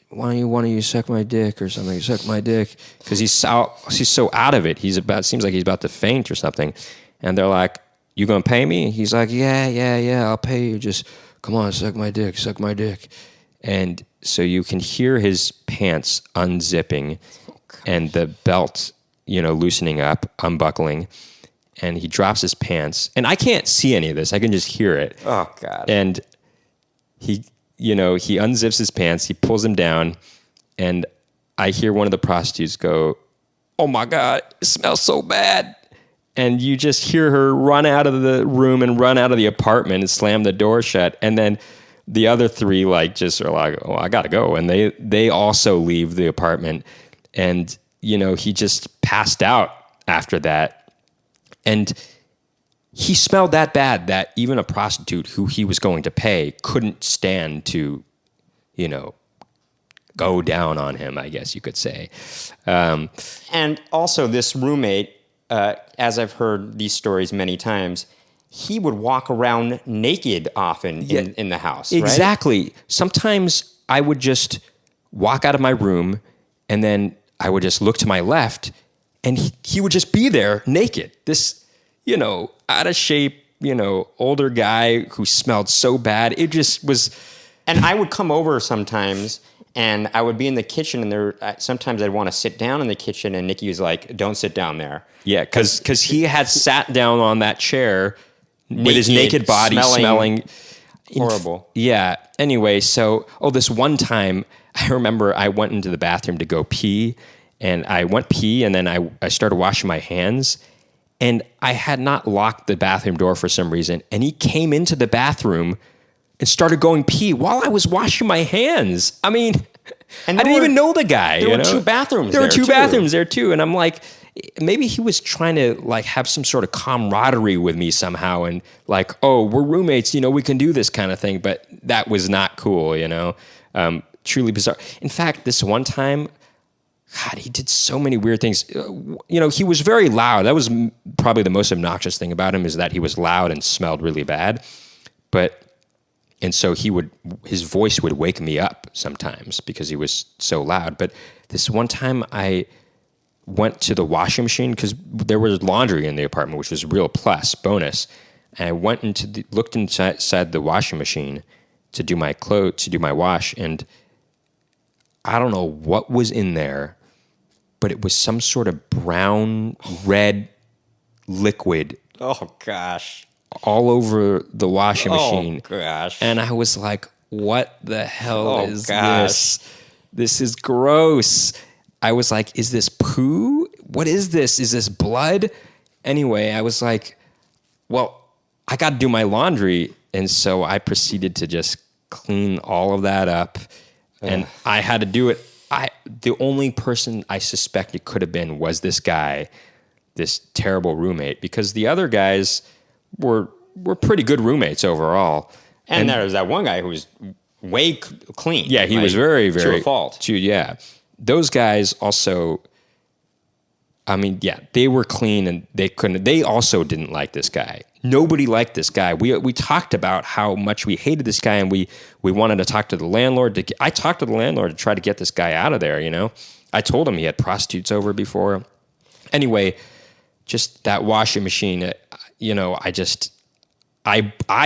why don't one of you suck my dick or something? Suck my dick. Because he's so out of it. Seems like he's about to faint or something. And they're like, you gonna pay me? He's like, yeah, I'll pay you. Just come on, suck my dick. And so you can hear his pants unzipping and the belt, loosening up, unbuckling. And he drops his pants. And I can't see any of this. I can just hear it. Oh, God. And he unzips his pants. He pulls them down. And I hear one of the prostitutes go, oh, my God, it smells so bad. And you just hear her run out of the room and run out of the apartment and slam the door shut. And then the other 3 just are like, oh, I got to go. And they also leave the apartment. And, he just passed out after that. And he smelled that bad that even a prostitute who he was going to pay couldn't stand to, go down on him, I guess you could say. And also this roommate, as I've heard these stories many times, he would walk around naked often in the house, exactly. Right? Sometimes I would just walk out of my room, and then I would just look to my left, and he would just be there naked. This, out of shape, older guy who smelled so bad. It just was... And I would come over sometimes, And I would be in the kitchen, and sometimes I'd want to sit down in the kitchen, and Nicky was like, "Don't sit down there." Yeah, because he had sat down on that chair with his naked body smelling horrible. Yeah. Anyway, so this one time, I remember I went into the bathroom to go pee, and I went pee, and then I started washing my hands, and I had not locked the bathroom door for some reason, and he came into the bathroom and started going pee while I was washing my hands. I mean, and I didn't even know the guy. There were two bathrooms. There were two bathrooms there too, and I'm like, maybe he was trying to like have some sort of camaraderie with me somehow, and like, oh, we're roommates, we can do this kind of thing. But that was not cool, truly bizarre. In fact, this one time, God, he did so many weird things. He was very loud. That was probably the most obnoxious thing about him, is that he was loud and smelled really bad. And so his voice would wake me up sometimes because he was so loud. But this one time I went to the washing machine because there was laundry in the apartment, which was a real bonus. And I went looked inside the washing machine to do my wash, and I don't know what was in there, but it was some sort of brown, red liquid. Oh gosh. All over the washing machine. Oh gosh. And I was like, what the hell is this? This is gross. I was like, is this poo? What is this? Is this blood? Anyway, I was like, well, I got to do my laundry. And so I proceeded to just clean all of that up. And I had to do it. The only person I suspect it could have been was this guy, this terrible roommate, because the other guys were pretty good roommates overall. And there was that one guy who was way clean. Yeah, he was very, very... to a fault. Yeah. Those guys also... I mean, yeah, they were clean, and they also didn't like this guy. Nobody liked this guy. We talked about how much we hated this guy, and we wanted to talk to the landlord. I talked to the landlord to try to get this guy out of there, I told him he had prostitutes over before. Anyway, just that washing machine... I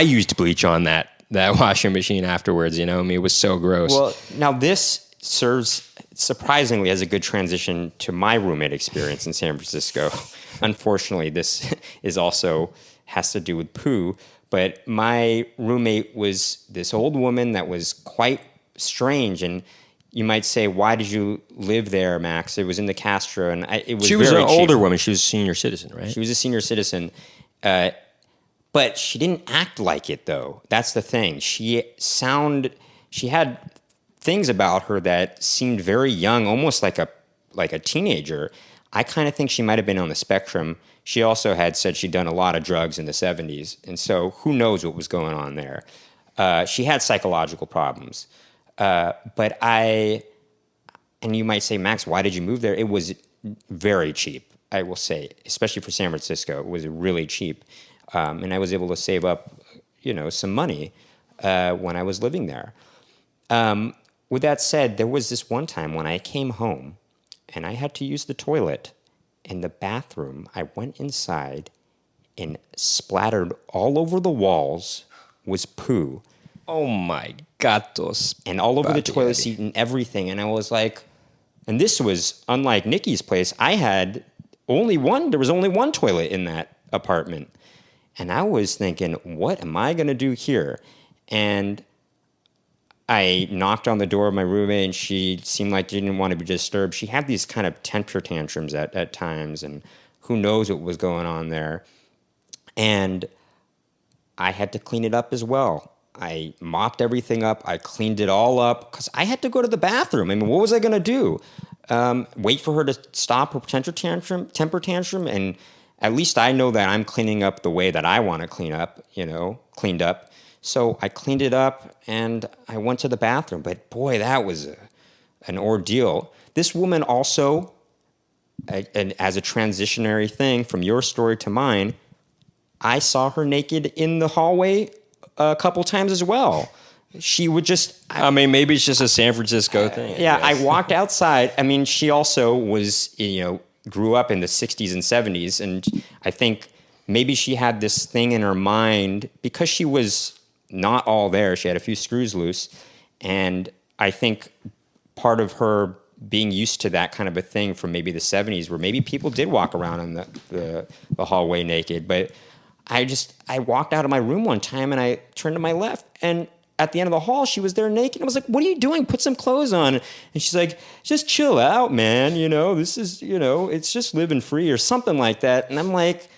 used bleach on that washing machine afterwards, I mean, it was so gross. Well, now this serves surprisingly as a good transition to my roommate experience in San Francisco. Unfortunately, this has to do with poo, but my roommate was this old woman that was quite strange, and you might say, why did you live there, Max? It was in the Castro, and she was an older woman. She was a senior citizen, right? She was a senior citizen, but she didn't act like it, though. That's the thing. She had things about her that seemed very young, almost like a teenager. I kind of think she might have been on the spectrum. She also had said she'd done a lot of drugs in the 70s, and so who knows what was going on there. She had psychological problems. And you might say, Max, why did you move there? It was very cheap, I will say, especially for San Francisco. It was really cheap. And I was able to save up, some money when I was living there. With that said, there was this one time when I came home and I had to use the toilet in the bathroom. I went inside and splattered all over the walls was poo. Oh my gatos. And all over the toilet seat and everything. And I was like, and this was unlike Nicky's place. There was only one toilet in that apartment. And I was thinking, what am I going to do here? And I knocked on the door of my roommate, and she seemed like she didn't want to be disturbed. She had these kind of temper tantrums at times, and who knows what was going on there. And I had to clean it up as well. I mopped everything up. I cleaned it all up because I had to go to the bathroom. I mean, what was I going to do? Wait for her to stop her temper tantrum? And at least I know that I'm cleaning up the way that I want to cleaned up. So I cleaned it up and I went to the bathroom. But boy, that was an ordeal. This woman also, and as a transitionary thing from your story to mine, I saw her naked in the hallway a couple times as well. She would just... maybe it's just a San Francisco thing. Yeah, I walked outside. I mean, she also was, grew up in the 60s and 70s. And I think maybe she had this thing in her mind because she was not all there. She had a few screws loose. And I think part of her being used to that kind of a thing from maybe the 70s, where maybe people did walk around in the hallway naked. But I walked out of my room one time and I turned to my left, and at the end of the hall, she was there naked. I was like, what are you doing? Put some clothes on. And she's like, just chill out, man. This is, it's just living free or something like that. And I'm like,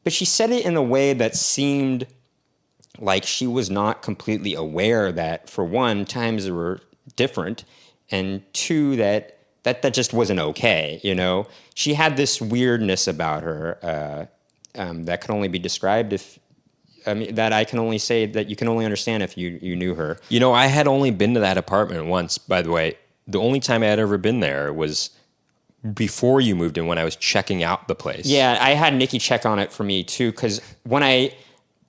but she said it in a way that seemed like she was not completely aware that, for one, times were different, and two, that just wasn't okay. She had this weirdness about her that can only be described that I can only say that you can only understand if you knew her. I had only been to that apartment once, by the way. The only time I had ever been there was before you moved in, when I was checking out the place. Yeah, I had Nicky check on it for me too, because when I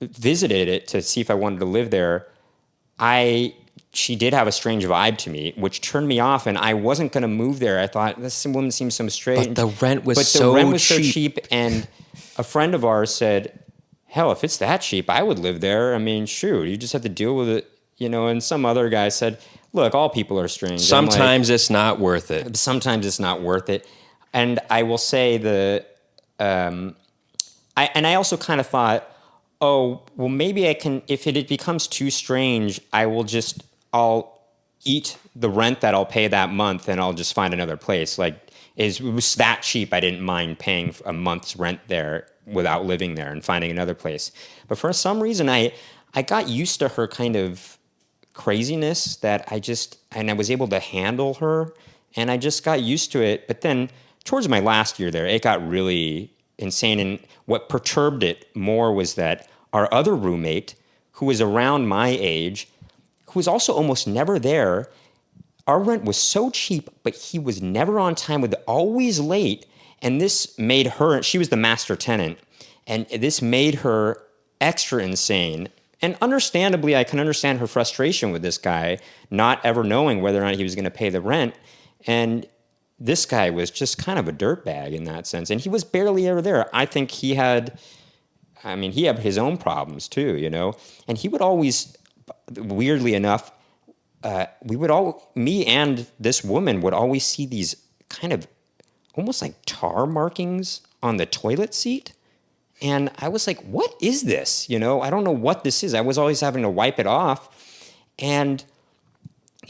visited it to see if I wanted to live there, she did have a strange vibe to me, which turned me off, and I wasn't going to move there. I thought, this woman seems so strange. But the rent was so cheap, and a friend of ours said, hell, if it's that cheap, I would live there. I mean, shoot, you just have to deal with it, and some other guy said, look, all people are strange. Sometimes it's not worth it. Sometimes it's not worth it. And I will say I also kind of thought, oh, well, maybe I can, if it becomes too strange, I'll eat the rent that I'll pay that month, and I'll just find another place. Like, it was that cheap, I didn't mind paying a month's rent there without living there and finding another place. But for some reason, I got used to her kind of craziness that I was able to handle her, and I just got used to it. But then towards my last year there, it got really insane. And what perturbed it more was that our other roommate, who was around my age, who was also almost never there, our rent was so cheap, but he was never on time, always late. And this made her, she was the master tenant, and this made her extra insane. And understandably, I can understand her frustration with this guy, not ever knowing whether or not he was going to pay the rent. And this guy was just kind of a dirtbag in that sense. And he was barely ever there. I think he had his own problems too, And he would always, weirdly enough, me and this woman would always see these kind of almost like tar markings on the toilet seat. And I was like, what is this? I don't know what this is. I was always having to wipe it off. And,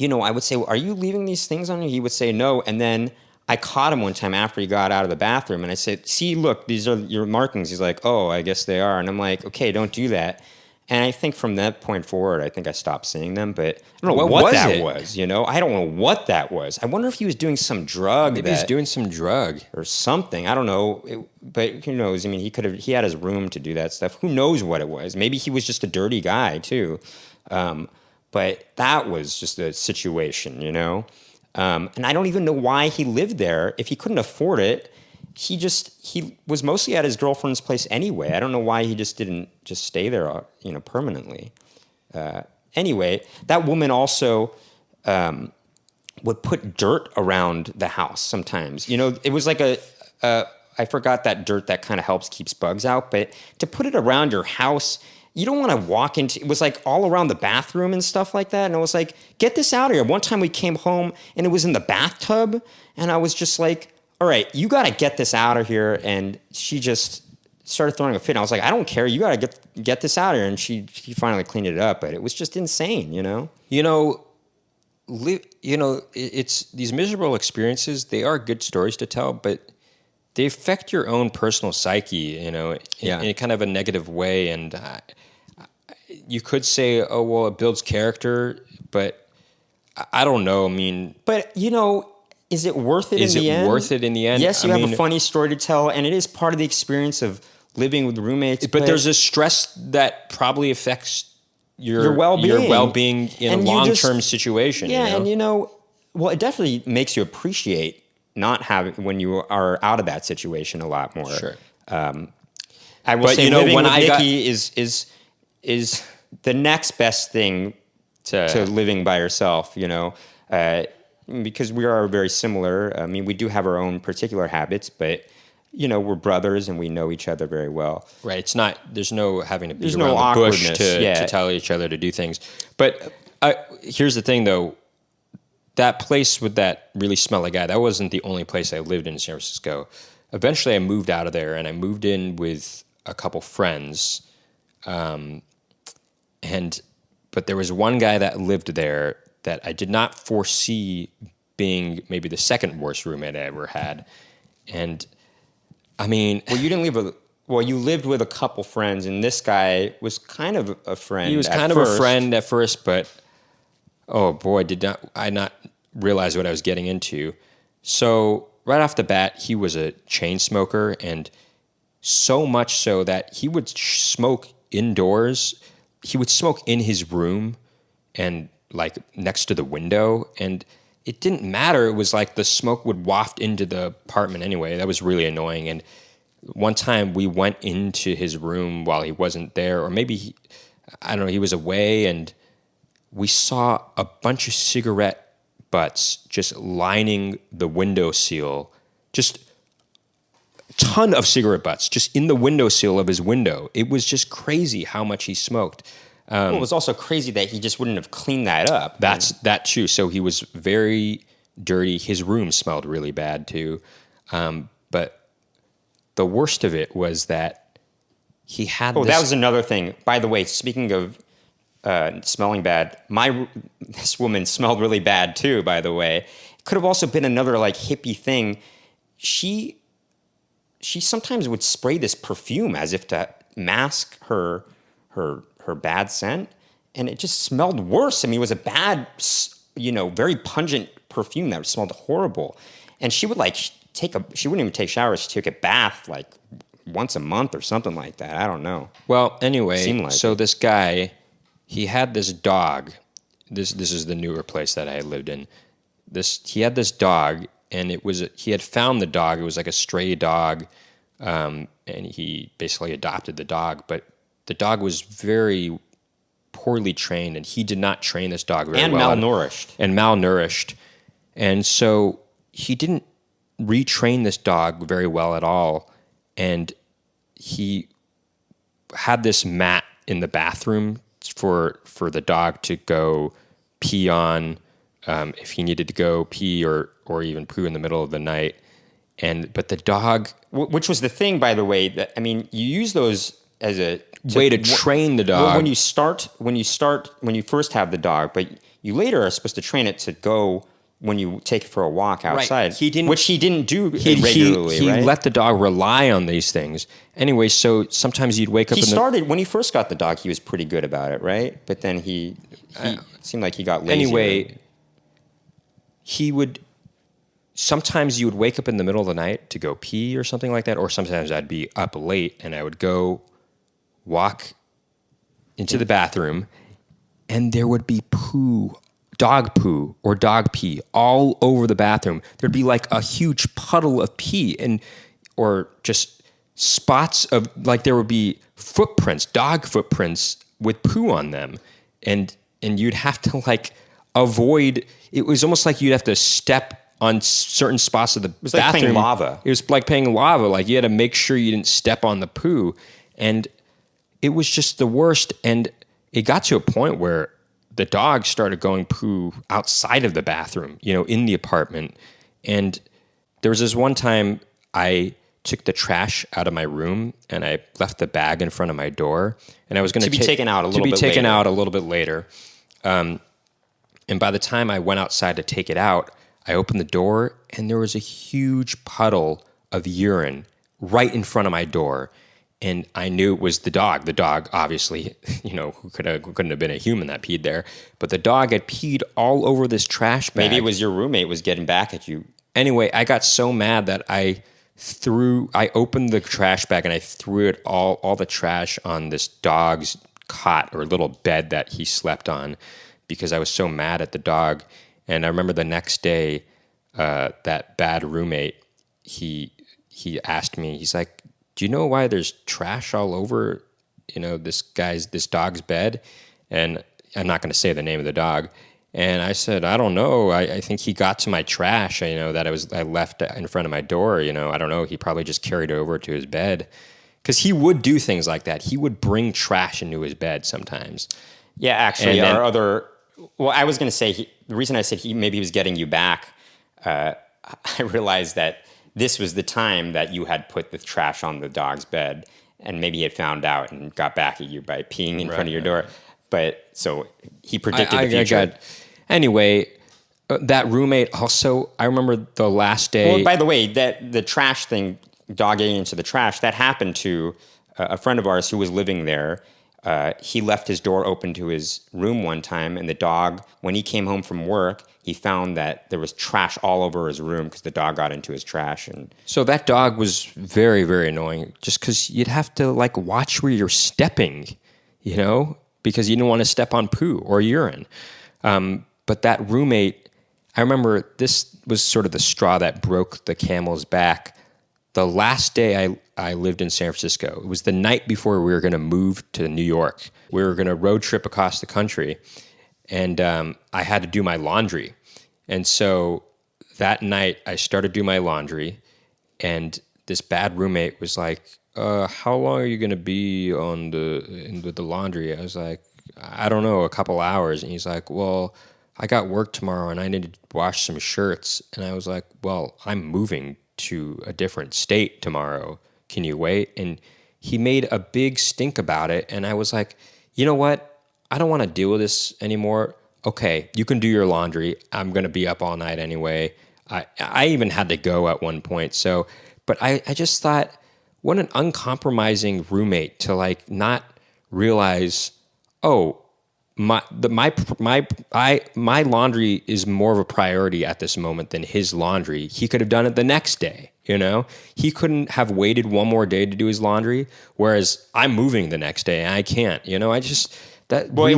I would say, well, are you leaving these things on you? He would say no. And then I caught him one time after he got out of the bathroom, and I said, see, look, these are your markings. He's like, oh, I guess they are. And I'm like, okay, don't do that. And I think from that point forward, I think I stopped seeing them. But I don't know what that was. I don't know what that was. I wonder if he was doing some drug. Maybe he's doing some drug or something. I don't know. But who knows? I mean, he had his room to do that stuff. Who knows what it was? Maybe he was just a dirty guy too. But that was just a situation, And I don't even know why he lived there. If he couldn't afford it, he was mostly at his girlfriend's place anyway. I don't know why he just didn't just stay there, permanently. Anyway, that woman also would put dirt around the house sometimes. It was like I forgot that dirt that kind of helps keeps bugs out, but to put it around your house, you don't want to walk into, it was like all around the bathroom and stuff like that. And I was like, get this out of here. One time we came home and it was in the bathtub, and I was just like, all right, you got to get this out of here. And she just started throwing a fit. And I was like, I don't care. You got to get this out of here. And she finally cleaned it up, but it was just insane, It's these miserable experiences. They are good stories to tell, but they affect your own personal psyche, in a kind of a negative way. And you could say, oh, well, it builds character, but I don't know. I mean, but is it worth it in the end? Is it worth it in the end? Yes, you have a funny story to tell, and it is part of the experience of living with roommates. But there's a stress that probably affects your well-being in a long-term situation. Yeah, and well, it definitely makes you appreciate not having when you are out of that situation a lot more. Sure. I will say living with Nicky is the next best thing to living by yourself. Because we are very similar. I mean, we do have our own particular habits, but we're brothers and we know each other very well. Right. It's not. There's no having to beat around the bush to tell each other to do things. But here's the thing, though. that place with that really smelly guy, that wasn't the only place I lived in San Francisco. Eventually, I moved out of there, and I moved in with a couple friends. But there was one guy that lived there that I did not foresee being maybe the second worst roommate I ever had. And I mean, well, you didn't live with. Well, you lived with a couple friends, and this guy was kind of a friend. He was kind of a friend at first, but oh boy, did not I not realize what I was getting into. So right off the bat, he was a chain smoker, and so much so that he would smoke indoors. He would smoke in his room and like next to the window, and it didn't matter. It was like the smoke would waft into the apartment anyway. That was really annoying. And one time we went into his room while he wasn't there, or maybe I don't know, he was away, and we saw a bunch of cigarette butts just lining the windowsill, just a ton of cigarette butts just in the windowsill of his window. It was just crazy how much he smoked. Well, it was also crazy that he just wouldn't have cleaned that up. That's that too. So he was very dirty. His room smelled really bad too. But the worst of it was that he had. Oh, that was another thing. By the way, speaking of smelling bad, this woman smelled really bad too. By the way, it could have also been another like hippie thing. She sometimes would spray this perfume as if to mask her bad scent, and it just smelled worse. I mean, it was a bad, very pungent perfume that smelled horrible. And she would she wouldn't even take showers. She took a bath like once a month or something like that. I don't know. Well, anyway, so this guy, he had this dog. This is the newer place that I had lived in. He had this dog, and he had found the dog. It was like a stray dog, and he basically adopted the dog, but the dog was very poorly trained, and he did not train this dog very well. And malnourished. And malnourished. And so he didn't retrain this dog very well at all. And he had this mat in the bathroom for the dog to go pee on if he needed to go pee or even poo in the middle of the night. But the dog... Which was the thing, by the way, that, I mean, you use those as a way to train the dog. When you first have the dog, but you later are supposed to train it to go when you take it for a walk outside. Right. Which he didn't do regularly. He right? let the dog rely on these things. Anyway, so sometimes you'd wake up. When he first got the dog, he was pretty good about it, right? But then he seemed like he got lazy. Anyway, he would. Sometimes you would wake up in the middle of the night to go pee or something like that, or sometimes I'd be up late and I would go walk into the bathroom, and there would be dog poo or dog pee all over the bathroom. There'd be like a huge puddle of pee, or just spots of, like, there would be dog footprints with poo on them, and you'd have to like avoid. It was almost like you'd have to step on certain spots of the bathroom. It was like playing lava. It was like playing lava. Like you had to make sure you didn't step on the poo, and it was just the worst. And it got to a point where the dog started going poo outside of the bathroom, in the apartment. And there was this one time I took the trash out of my room and I left the bag in front of my door, and I was going to be taken out a little bit later. And by the time I went outside to take it out, I opened the door, and there was a huge puddle of urine right in front of my door. And I knew it was the dog. The dog, obviously, who couldn't have been a human that peed there. But the dog had peed all over this trash bag. Maybe it was your roommate was getting back at you. Anyway, I got so mad that I opened the trash bag and I threw it all the trash on this dog's cot or little bed that he slept on, because I was so mad at the dog. And I remember the next day, that bad roommate, he asked me, he's like, "Do you know why there's trash all over, this dog's bed?" And I'm not going to say the name of the dog. And I said, "I don't know. I think he got to my trash, that I left in front of my door. I don't know. He probably just carried it over to his bed." Because he would do things like that. He would bring trash into his bed sometimes. Yeah, actually, our other Well, I was going to say the reason I said maybe he was getting you back. I realized that this was the time that you had put the trash on the dog's bed, and maybe he had found out and got back at you by peeing in front of your door. But so he predicted the future. Anyway, that roommate also, I remember the last day. Well, by the way, that the trash thing, dog getting into the trash, that happened to a friend of ours who was living there. He left his door open to his room one time, and the dog, when he came home from work, he found that there was trash all over his room because the dog got into his trash. And so that dog was very, very annoying just because you'd have to like watch where you're stepping, you know, because you didn't want to step on poo or urine. But that roommate, I remember this was sort of the straw that broke the camel's back. The last day I lived in San Francisco, it was the night before we were going to move to New York. We were going to road trip across the country, and I had to do my laundry. And so that night I started doing my laundry, and this bad roommate was like, how long are you going to be with the laundry? I was like, I don't know, a couple hours. And he's like, well, I got work tomorrow and I need to wash some shirts. And I was like, well, I'm moving to a different state tomorrow. Can you wait? And he made a big stink about it. And I was like, you know what? I don't want to deal with this anymore. Okay, you can do your laundry. I'm going to be up all night anyway. I even had to go at one point. So, but I just thought, what an uncompromising roommate to like not realize, oh, my laundry is more of a priority at this moment than his laundry. He could have done it the next day, you know? He couldn't have waited one more day to do his laundry, whereas I'm moving the next day and I can't, you know? Well, really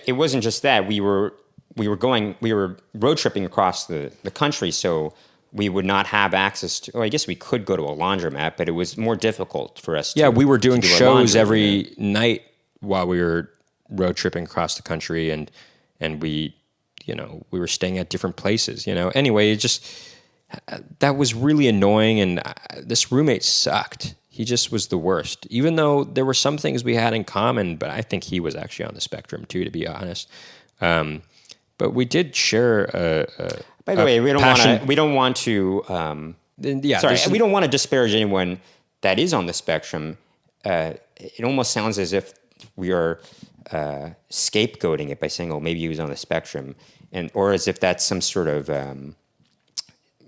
it wasn't just that. We were road tripping across the country, so we would not have access to, well, I guess we could go to a laundromat, but it was more difficult for us we were doing shows every night while we were road tripping across the country, and we, you know, we were staying at different places, you know. Anyway, that was really annoying, and this roommate sucked. He just was the worst, even though there were some things we had in common, but I think he was actually on the spectrum too, to be honest. But we did share by the way, we don't want to disparage anyone that is on the spectrum. It almost sounds as if we are scapegoating it by saying, "Oh, maybe he was on the spectrum," or as if that's some sort of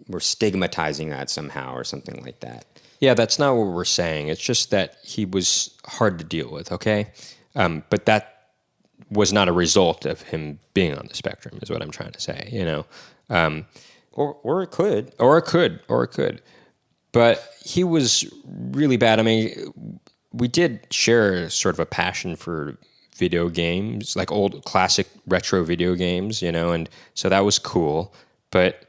we're stigmatizing that somehow or something like that. Yeah, that's not what we're saying. It's just that he was hard to deal with. Okay, but that was not a result of him being on the spectrum, is what I'm trying to say. You know, or it could, or it could. But he was really bad. I mean, we did share sort of a passion for video games, like old classic retro video games, you know, and so that was cool. But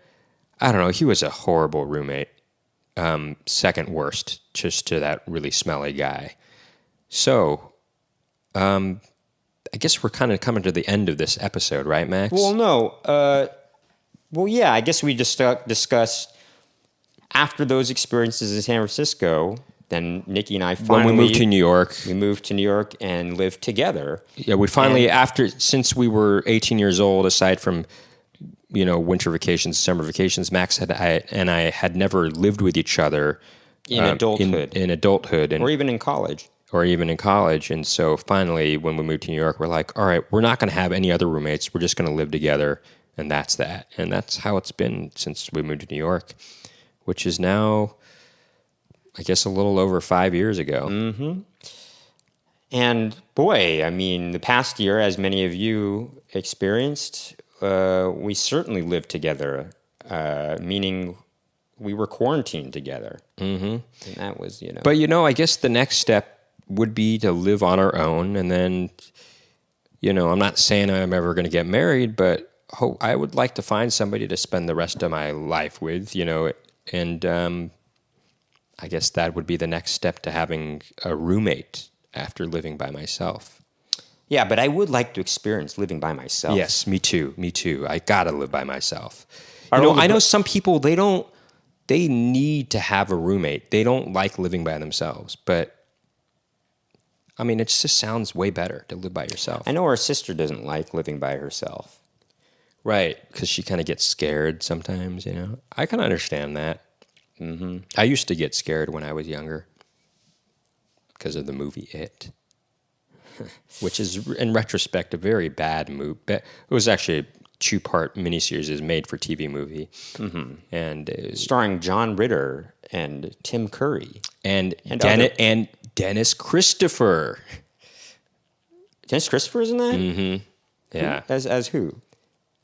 I don't know, he was a horrible roommate. Second worst, just to that really smelly guy. So, I guess we're kind of coming to the end of this episode, right, Max? Well, no. Yeah, I guess we just discussed after those experiences in San Francisco. Then Nicky and I finally... When we moved to New York. We moved to New York and lived together. Yeah, we finally, since we were 18 years old, aside from, you know, winter vacations, summer vacations, Max and I had never lived with each other. In adulthood. In adulthood. Or even in college. And so finally, when we moved to New York, we're like, all right, we're not going to have any other roommates. We're just going to live together. And that's that. And that's how it's been since we moved to New York, which is now... I guess a little over 5 years ago. Mm-hmm. And boy, I mean, the past year, as many of you experienced, we certainly lived together, meaning we were quarantined together. Mm-hmm. And that was, you know. But, you know, I guess the next step would be to live on our own. And then, you know, I'm not saying I'm ever going to get married, but I would like to find somebody to spend the rest of my life with, you know, and... I guess that would be the next step to having a roommate after living by myself. Yeah, but I would like to experience living by myself. Yes, me too. I gotta live by myself. I know some people, they need to have a roommate. They don't like living by themselves, but I mean, it just sounds way better to live by yourself. I know our sister doesn't like living by herself. Right, because she kind of gets scared sometimes, you know. I can understand that. I used to get scared when I was younger because of the movie It, which is, in retrospect, a very bad movie. It was actually a two-part miniseries. It was made for TV movie. And it was, Starring John Ritter and Tim Curry. and other- Dennis Christopher. Dennis Christopher's in that? Yeah. As who?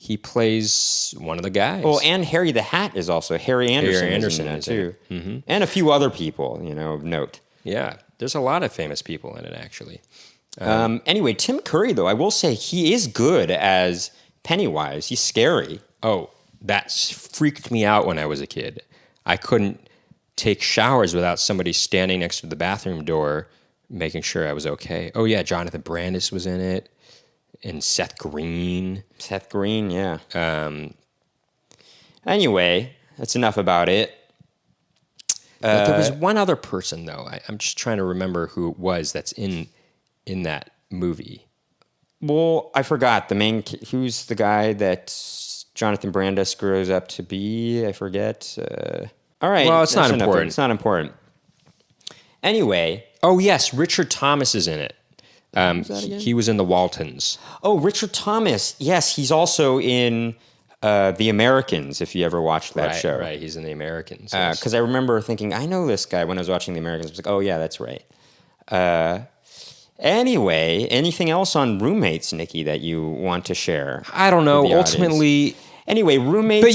He plays one of the guys. Oh, and Harry the Hat is also Harry Anderson is in that too, and a few other people, of note. Yeah, there's a lot of famous people in it, actually. Anyway, Tim Curry, though, I will say he is good as Pennywise. He's scary. Oh, that freaked me out when I was a kid. I couldn't take showers without somebody standing next to the bathroom door making sure I was okay. Oh, yeah, Jonathan Brandis was in it, and Seth Green. Seth Green, yeah. Anyway, that's enough about it. But there was one other person, though. I'm just trying to remember who it was that's in that movie. Well, I forgot who's the guy that Jonathan Brandis grows up to be. I forget. All right. Well, it's not enough. important. It's not important. Anyway. Oh, yes, Richard Thomas is in it. He was in The Waltons. Oh, Richard Thomas. Yes, he's also in The Americans, if you ever watched that show. Right, he's in The Americans. Yes. Because I remember thinking, I know this guy when I was watching The Americans. I was like, oh, yeah, that's right. Anyway, anything else on roommates, Nicky, that you want to share? I don't know. with the Ultimately, anyway, roommates. But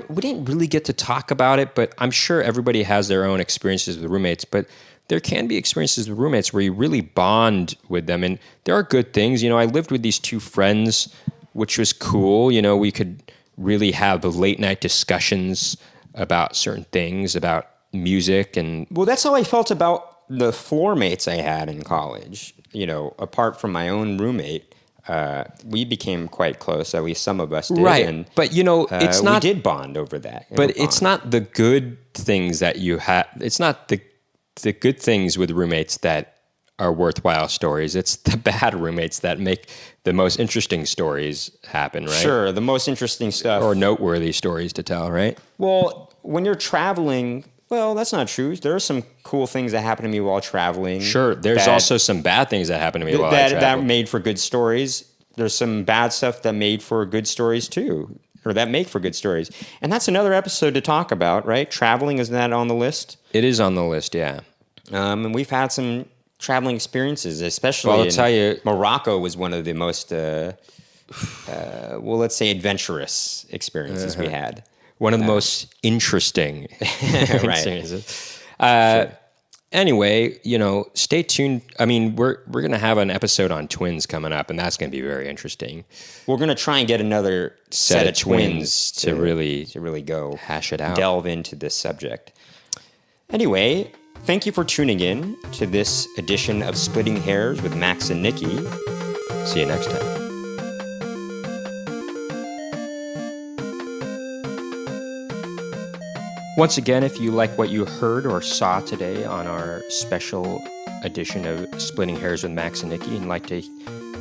we didn't really get to talk about it. But I'm sure everybody has their own experiences with roommates. But there can be experiences with roommates where you really bond with them, and there are good things. I lived with these two friends, which was cool. We could really have the late night discussions about certain things, about music, and Well, that's how I felt about the floor mates I had in college. Apart from my own roommate, we became quite close. At least some of us did. right. And, But it's not. We did bond over that. But it's not the good things that you have. It's not the good things with roommates that are worthwhile stories. It's the bad roommates that make the most interesting stories happen, right? Sure, the most interesting stuff. Or noteworthy stories to tell, right? Well, when you're traveling, well, that's not true. There are some cool things that happen to me while traveling. Sure. There's also some bad things that happen to me while I travel. that made for good stories. There's some bad stuff that made for good stories too, or that make for good stories. And that's another episode to talk about, right? Traveling, isn't that on the list? It is on the list, yeah. And we've had some traveling experiences, especially Well, I'll tell you, Morocco was one of the most, let's say, adventurous experiences we had. one of the most interesting experiences. Anyway, stay tuned. I mean, we're going to have an episode on twins coming up, and that's going to be very interesting. We're going to try and get another set of twins to really go hash it out. delve into this subject. Anyway, thank you for tuning in to this edition of Splitting Hairs with Max and Nicky. See you next time. Once again, if you like what you heard or saw today on our special edition of Splitting Hairs with Max and Nicky and like to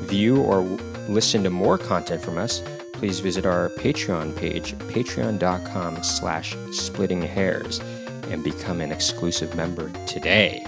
view or listen to more content from us, please visit our Patreon page, patreon.com/splittinghairs, and become an exclusive member today.